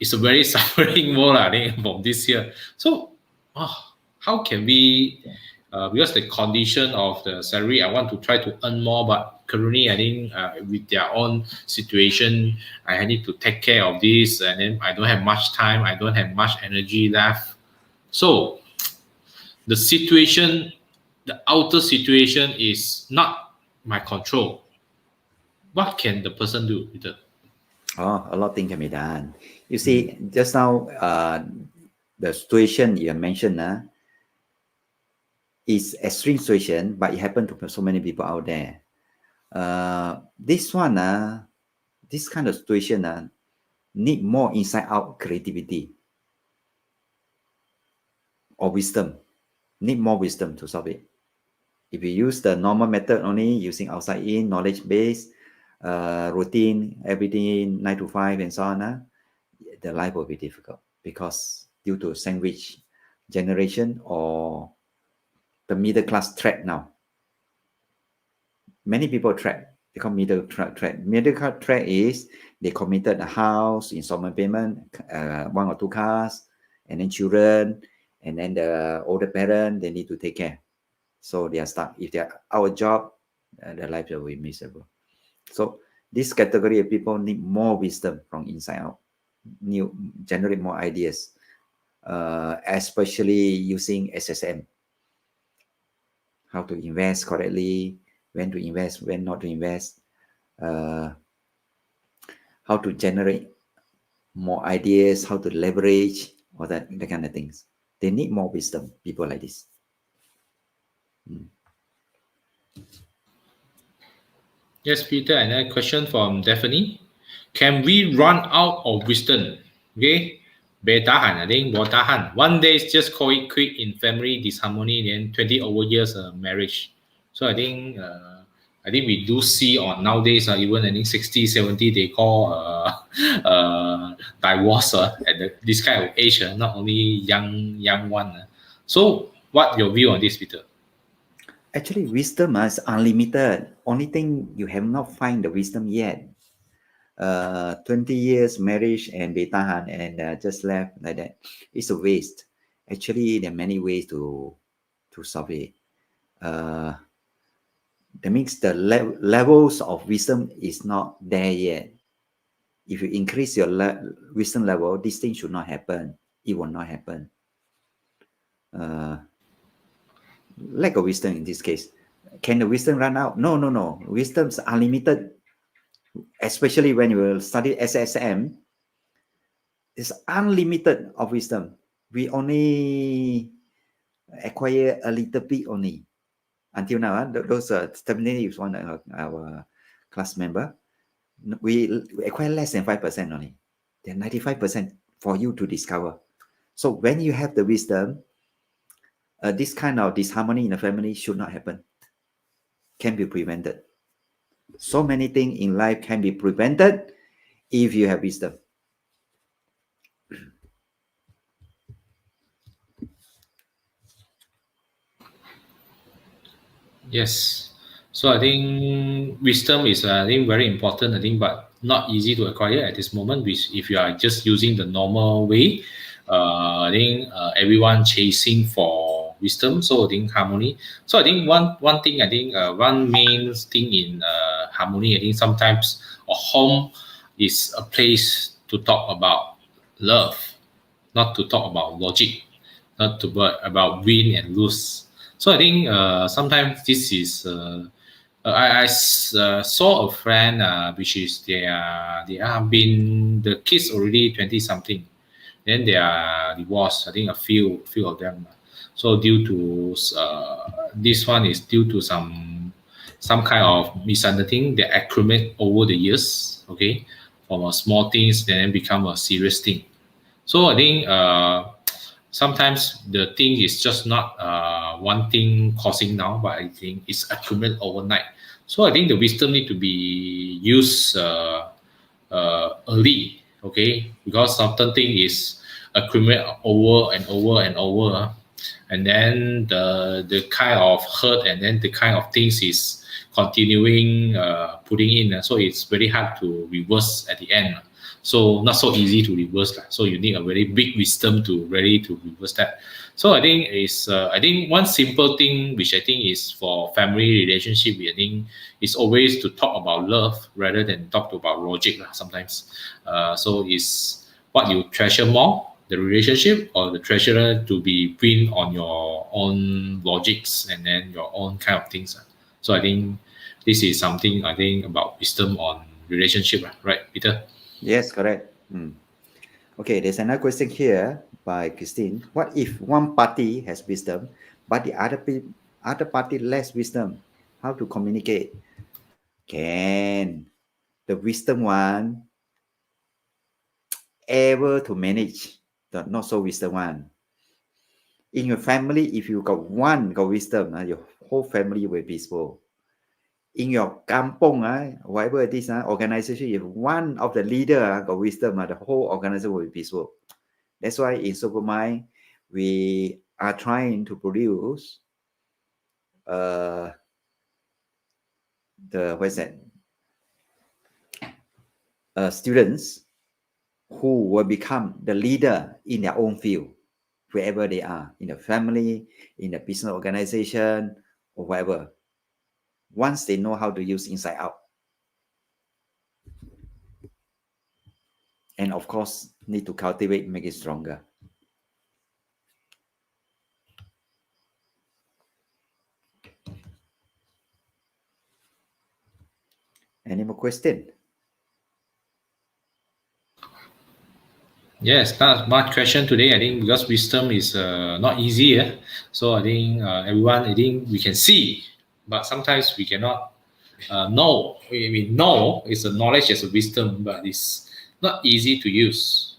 it's a very suffering world, I think, from this year. So how can we, because the condition of the salary, I want to try to earn more, but currently I think with their own situation, I need to take care of this, and then I don't have much time, I don't have much energy left. So the situation, the outer situation is not my control. What can the person do, Peter? Oh, a lot of things can be done. You see, just now, the situation you mentioned is extreme situation, but it happened to so many people out there. This one, this kind of situation need more inside out creativity or wisdom. Need more wisdom to solve it. If you use the normal method only, using outside in, knowledge base, routine, everything 9 to 5 and so on, the life will be difficult, because due to sandwich generation or the middle class trap now. Many people trap. They call middle class trap. Middle class trap is they committed a house, installment payment, 1 or 2 cars, and then children, and then the older parent, they need to take care. So they are stuck. If they are out of job, their life will be miserable. So this category of people need more wisdom from inside out, generate more ideas, especially using SSM. How to invest correctly, when to invest, when not to invest, how to generate more ideas, how to leverage, all that kind of things. They need more wisdom, people like this. Yes, Peter, another question from Daphne. Can we run out of wisdom? Okay. Betahan, I think Botahan. One day just call it quit in family disharmony, then 20 over years marriage. So I think we do see on nowadays, even I think 60, 70, they call divorce at this kind of age, not only young one. So what your view on this, Peter? Actually, wisdom is unlimited. Only thing you have not find the wisdom yet. 20 years marriage and betahan and just left like that. It's a waste. Actually, there are many ways to solve it. That means the levels of wisdom is not there yet. If you increase your wisdom level, this thing should not happen. It will not happen. Lack of wisdom in this case. Can the wisdom run out? No. Wisdom's unlimited. Especially when you will study SSM, it's unlimited of wisdom. We only acquire a little bit only. Until now, those Stephanie is one of our class member. We acquire less than 5% only. Then 95% for you to discover. So when you have the wisdom, this kind of disharmony in the family should not happen. Can be prevented. So many things in life can be prevented if you have wisdom. Yes. So I think wisdom is I think very important, I think, but not easy to acquire at this moment. Which if you are just using the normal way, I think everyone chasing for wisdom. So I think harmony. So I think one thing, I think one main thing in harmony, I think sometimes a home is a place to talk about love, not to talk about logic. not to about win and lose. So I think sometimes this is saw a friend which is they have been the kids already 20 something, then they are divorced. I think a few of them. So due to this one is due to some kind of misunderstanding that accumulate over the years. Okay, from a small things then become a serious thing. So I think sometimes the thing is just not one thing causing now, but I think it's accumulate overnight. So I think the wisdom need to be used early, okay, because certain thing is accumulate over and over and over, and then the kind of hurt and then the kind of things is continuing putting in, so it's very hard to reverse at the end. So not so easy to reverse. So you need a very big wisdom to ready to reverse that. So I think I think one simple thing which I think is for family relationship, I think is always to talk about love rather than talk about logic sometimes. So is what you treasure more, the relationship or the treasure to be built on your own logics and then your own kind of things. So I think this is something I think about wisdom on relationship, right, Peter? Yes, correct. Okay, there's another question here by Christine. What if one party has wisdom, but the other party less wisdom? How to communicate? Can the wisdom one able to manage the not so wisdom one? In your family, if you got one got wisdom, your whole family will be peaceful. In your kampong, whatever it is, organization, if one of the leader got wisdom, the whole organization will be peaceful. That's why in Supermind, we are trying to produce students who will become the leader in their own field, wherever they are, in the family, in the business organization, or whatever. Once they know how to use inside out. And of course, need to cultivate, make it stronger. Any more question? Yes, not much question today. I think because wisdom is not easy. So I think everyone, I think we can see, but sometimes we cannot know. We know it's a knowledge as a wisdom, but it's not easy to use.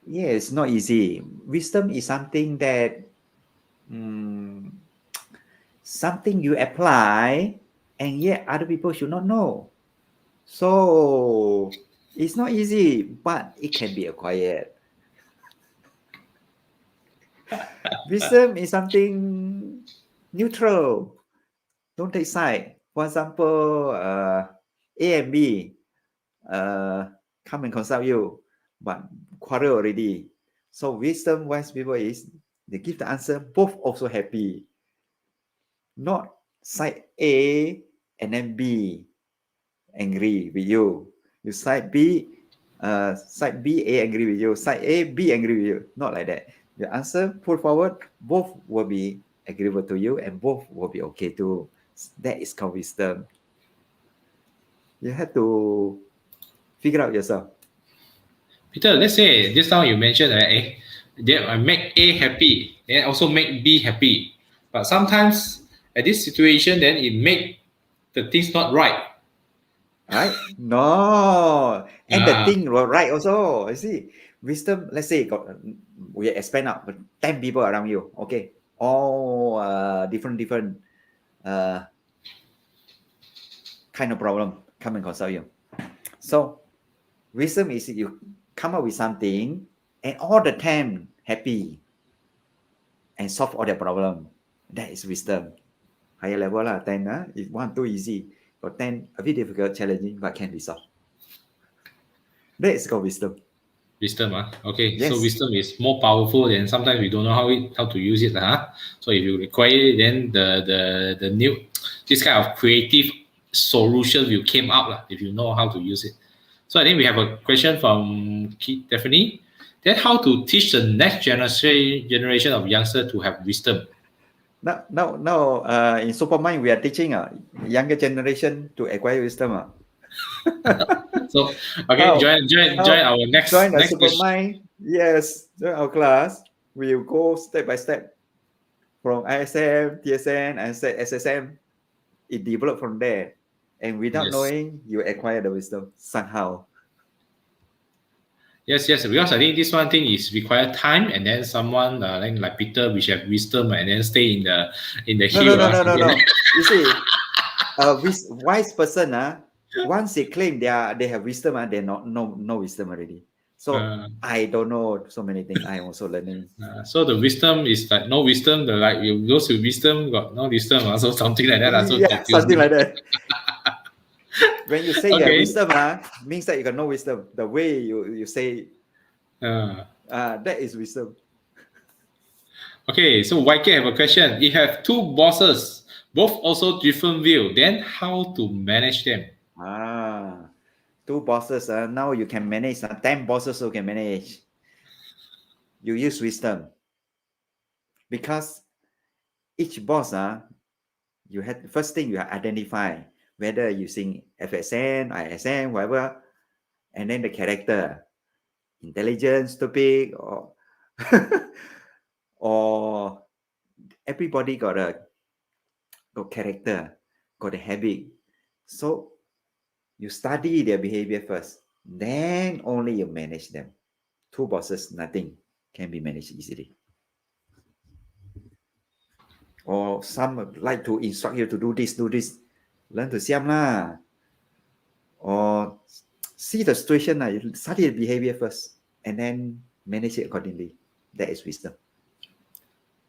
Yeah, it's not easy. Wisdom is something that something you apply, and yet other people should not know. So it's not easy, but it can be acquired. Wisdom is something neutral. Don't take side. For example, A and B come and consult you, but quarrel already. So wisdom, wise people is they give the answer, both also happy. Not side A and then B angry with you. You side B, A angry with you. Side A, B angry with you. Not like that. The answer put forward, both will be agreeable to you and both will be okay too. That is called wisdom. You have to figure out yourself. Peter, let's say just now you mentioned that I make A happy, then also make B happy. But sometimes at this situation, then it make the things not right. Right? No. And the thing right also. You see, wisdom, let's say we expand out 10 people around you. Okay. All different kind of problem come and consult you. So wisdom is you come up with something and all the time happy and solve all their problem. That is wisdom. Higher level 10 if one too easy. But 10 a bit difficult, challenging, but can be solved. That is called wisdom. Wisdom, okay. Yes. So wisdom is more powerful, and sometimes we don't know how to use it, So if you require it, then the new this kind of creative solution will came out, if you know how to use it. So I think we have a question from Stephanie. Then how to teach the next generation of youngster to have wisdom? Now, in Supermind, we are teaching younger generation to acquire wisdom. So okay, Now, join our join the next question. Supermind. Yes, join our class. We will go step by step from ISM, TSN, and SSM. It developed from there, and without Yes. knowing, you acquire the wisdom somehow. Yes, because I think this one thing is require time, and then someone like Peter, which have wisdom, and then stay in the hill. No. You see, a wise person, once they claim they have wisdom, they no wisdom already. So I don't know so many things. I am also learning. So the wisdom is like no wisdom. The like those with wisdom got no wisdom. So something like that. So Yeah, something like that. When you say you have Okay. wisdom, means that you got no wisdom. The way you say, that is wisdom. Okay, so YK have a question. You have two bosses, both also different view. Then how to manage them? Two bosses. Now you can manage. 10 bosses you can manage. You use wisdom. Because each boss, you had first thing you identify whether using FSN, ISN, whatever, and then the character, intelligence, stupid, or or everybody got character, got a habit. So you study their behavior first, then only you manage them. Two bosses, nothing can be managed easily. Or some like to instruct you to do this, learn to siam lah. Or see the situation, you study the behavior first, and then manage it accordingly. That is wisdom.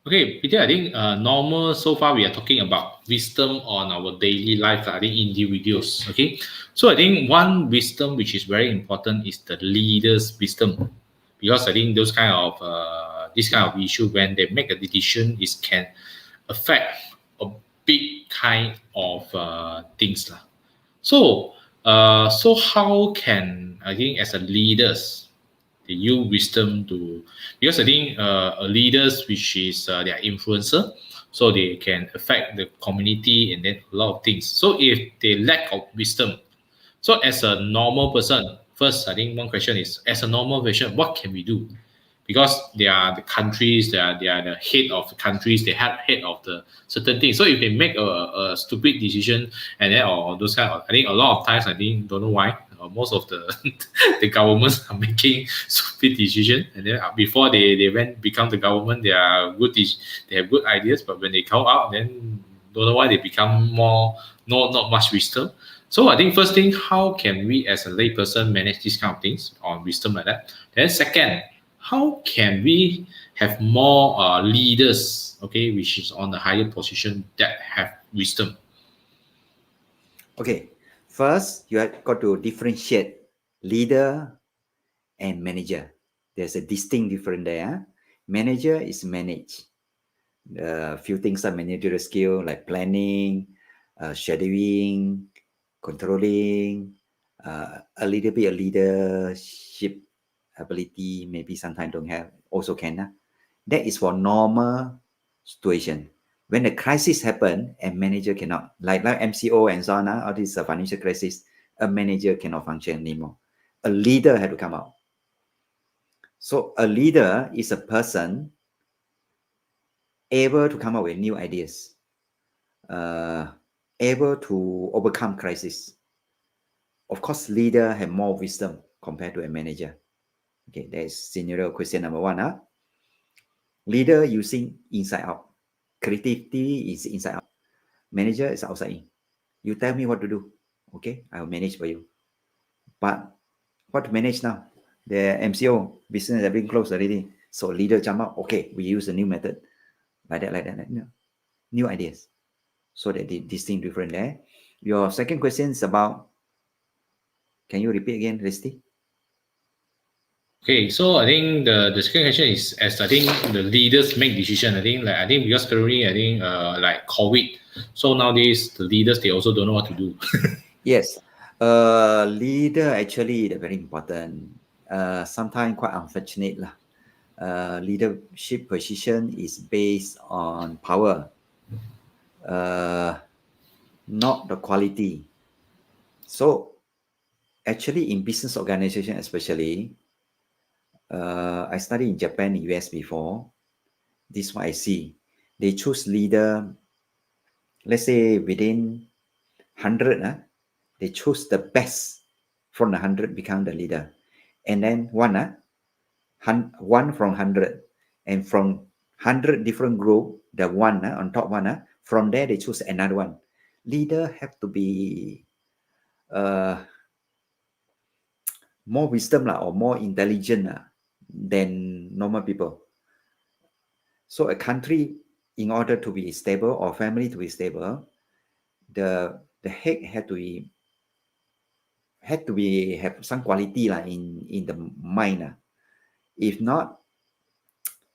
Okay, Peter, I think normal so far we are talking about wisdom on our daily life. I think individuals. Okay, so I think one wisdom which is very important is the leader's wisdom, because I think those kind of this kind of issue when they make a decision is can affect a big kind of things lah. So so how can I think as a leaders they use wisdom to, because I think a leaders which is their influencer, so they can affect the community and then a lot of things. So if they lack of wisdom, so as a normal person, first I think one question is as a normal person, what can we do? Because they are the countries, they are the head of the countries, they have head of the certain things. So if they make a stupid decision and then or those kind of, I think a lot of times I think don't know why most of the the governments are making stupid decision, and then before they went become the government, they are good, they have good ideas, but when they come out, then don't know why they become more not much wisdom. So I think first thing, how can we as a layperson manage these kind of things on wisdom like that? Then second, how can we have more leaders, okay, which is on the higher position that have wisdom? Okay, first you have got to differentiate leader and manager. There's a distinct difference there. Manager is manage. A few things are managerial skill like planning, scheduling, controlling, a little bit of leadership ability, maybe sometimes don't have, also can. That is for normal situation. When the crisis happen and manager cannot, like MCO and so on, all these financial crisis, a manager cannot function anymore. A leader had to come out. So a leader is a person able to come up with new ideas, able to overcome crisis. Of course, leader have more wisdom compared to a manager. Okay, that is scenario question number one. Leader using inside out. Creativity is inside out. Manager is outside in. You tell me what to do. Okay, I will manage for you. But what to manage now? The MCO business have been closed already. So leader jump out. Okay, we use a new method. Like that. New ideas. So that this thing different there. Your second question is about, can you repeat again, Risty? Okay, so I think the second question is as I think the leaders make decision. I think because currently I think like COVID, so nowadays the leaders they also don't know what to do. Yes, leader actually is very important. sometimes quite unfortunate lah. Leadership position is based on power, not the quality. So actually in business organization especially, I studied in Japan, US before. This is what I see. They choose leader, let's say within 100, they choose the best from the 100 become the leader. And then one from 100. And from 100 different group, the one on top one, from there they choose another one. Leader have to be more wisdom or more intelligent than normal people. So a country, in order to be stable or family to be stable, the head had to have some quality in the mind. If not,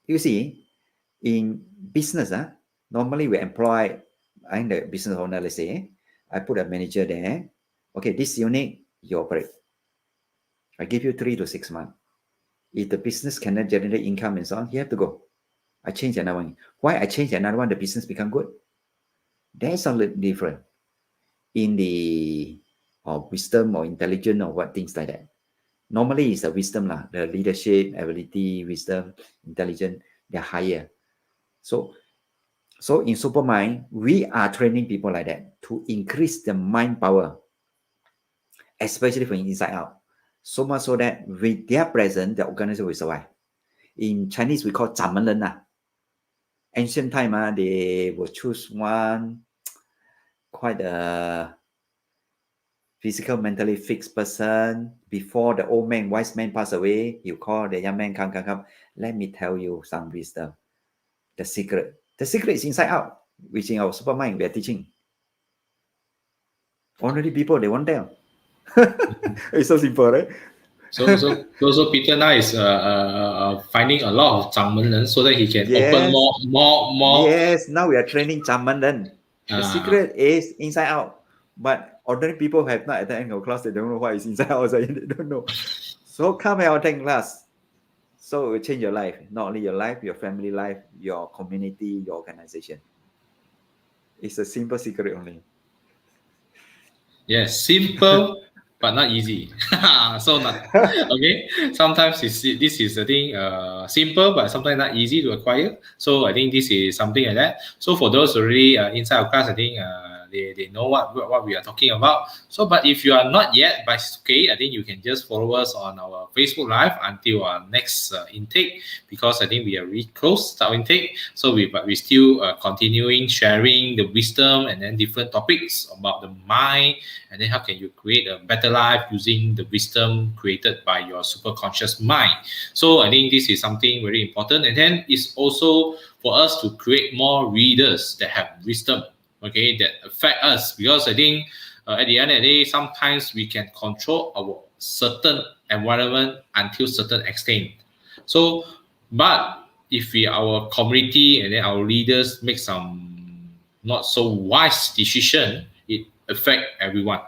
you see, in business, normally we employ, I'm the business owner, let's say, I put a manager there. Okay, this unit, you operate. I give you 3 to 6 months. If the business cannot generate income and so on, you have to go. I change another one. Why I change another one, the business become good? That's a little different in the wisdom or intelligence or what things like that. Normally it's the wisdom, the leadership, ability, wisdom, intelligence, they're higher. So in Supermind, we are training people like that to increase the mind power, especially from inside out. So much so that with their presence, the organization will survive. In Chinese, we call 掌门人. Ancient time, they will choose one quite a physical, mentally fixed person. Before the old man, wise man pass away, you call the young man, come. Let me tell you some wisdom. The secret is inside out, which in our Supermind we are teaching. Ordinary people, they won't tell. It's so simple, right? So Peter now is finding a lot of 掌门人 so that he can open more. Yes, now we are training 掌门人. The secret is inside out. But ordinary people have not attended our class, they don't know what is inside out, they don't know. So come and attend class. So it will change your life, not only your life, your family life, your community, your organization. It's a simple secret only. Yes, simple but not easy. So not okay. Sometimes this is I think simple but sometimes not easy to acquire. So I think this is something like that. So for those already inside our class, I think they know what we are talking about. So but if you are not yet, but it's okay. I think you can just follow us on our Facebook Live until our next intake, because I think we are really close to our intake. So we still continuing sharing the wisdom and then different topics about the mind, and then how can you create a better life using the wisdom created by your super conscious mind. So I think this is something very important, and then it's also for us to create more readers that have wisdom, okay, that affect us, because I think at the end of the day, sometimes we can control our certain environment until certain extent. So, but if our community and then our leaders make some not so wise decision, it affect everyone.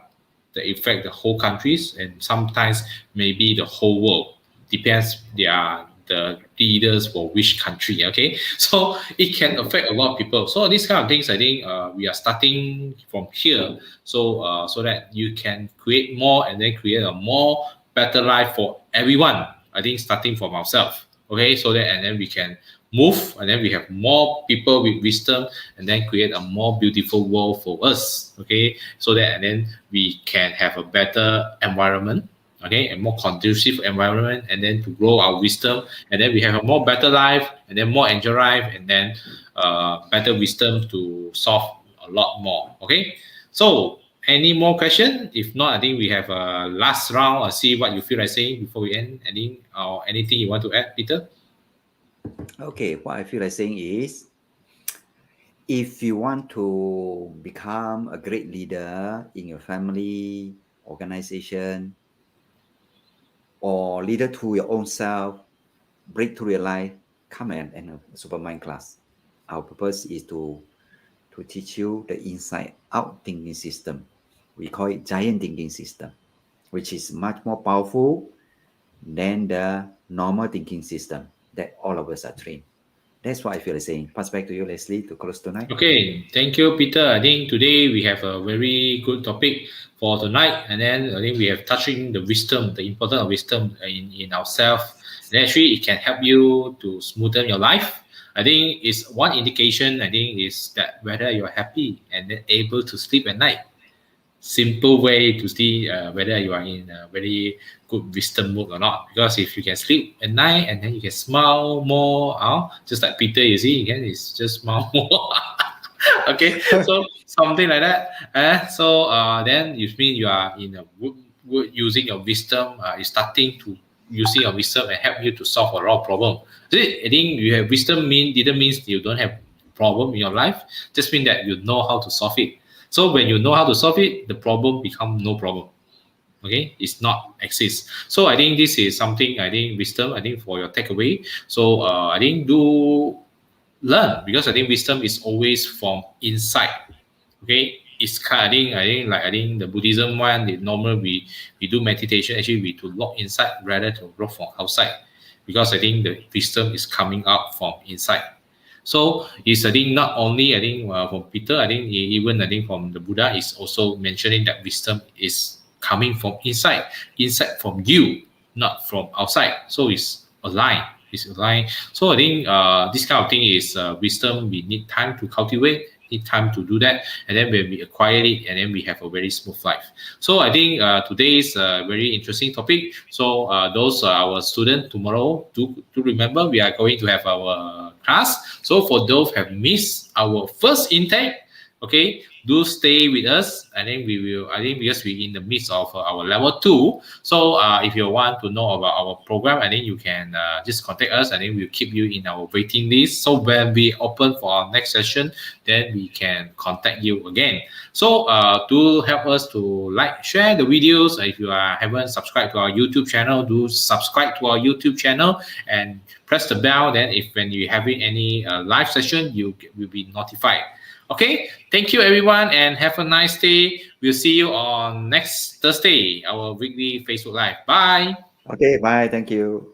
That affect the whole countries and sometimes maybe the whole world. Depends they are the leaders for which country. Okay, so it can affect a lot of people. So these kind of things, I think we are starting from here. So so that you can create more and then create a more better life for everyone. I think starting from ourselves. Okay, so that and then we can move, and then we have more people with wisdom, and then create a more beautiful world for us. Okay, so that and then we can have a better environment, okay, a more conducive environment, and then to grow our wisdom, and then we have a more better life, and then more enjoy life, and then better wisdom to solve a lot more. Okay, so any more question? If not, I think we have a last round. I'll see what you feel like saying before we end. Anything you want to add, Peter? Okay, what I feel like saying is, if you want to become a great leader in your family, organization, or leader to your own self, break through your life, come and a Supermind class. Our purpose is to teach you the inside out thinking system. We call it giant thinking system, which is much more powerful than the normal thinking system that all of us are trained. That's what I feel like saying. Pass back to you, Leslie, to close tonight. Okay, thank you, Peter. I think today we have a very good topic for tonight, and then I think we have touching the wisdom, the importance of wisdom in ourselves. And actually, it can help you to smoothen your life. I think it's one indication. I think is that whether you're happy and then able to sleep at night. Simple way to see whether you are in a very good wisdom mood or not. Because if you can sleep at night and then you can smile more, just like Peter, you see, again, it's just smile more. Okay, so something like that. Then you mean you are in a good using your wisdom. You're starting to using your wisdom and help you to solve a lot of problem. See, I think you have wisdom didn't mean you don't have problem in your life. Just mean that you know how to solve it. So when you know how to solve it, the problem become no problem. Okay, it's not exist. So I think this is something, I think wisdom, I think for your takeaway. So I think do learn, because I think wisdom is always from inside. Okay, it's kind of, I think the Buddhism one, the normal we do meditation, actually we to look inside rather to look from outside, because I think the wisdom is coming out from inside. So it's, I think, not only, I think from Peter, I think even, I think from the Buddha is also mentioning that wisdom is coming from inside from you, not from outside. So it's aligned. It's aligned. So I think this kind of thing is wisdom. We need time to cultivate, need time to do that, and then when we acquire it, and then we have a very smooth life. So I think today's a very interesting topic. So those are our students tomorrow. To remember, we are going to have our class. So for those who have missed our first intake, okay, do stay with us, and then we will, I think, because we're in the midst of our level 2. So if you want to know about our program, I think you can just contact us, and then we'll keep you in our waiting list. So when we open for our next session, then we can contact you again. So do help us to like, share the videos. If you haven't subscribed to our YouTube channel, do subscribe to our YouTube channel and press the bell. Then if when you having any live session, you will be notified. Okay, thank you everyone, and have a nice day. We'll see you on next Thursday, our weekly Facebook Live. Bye. Okay, bye. Thank you.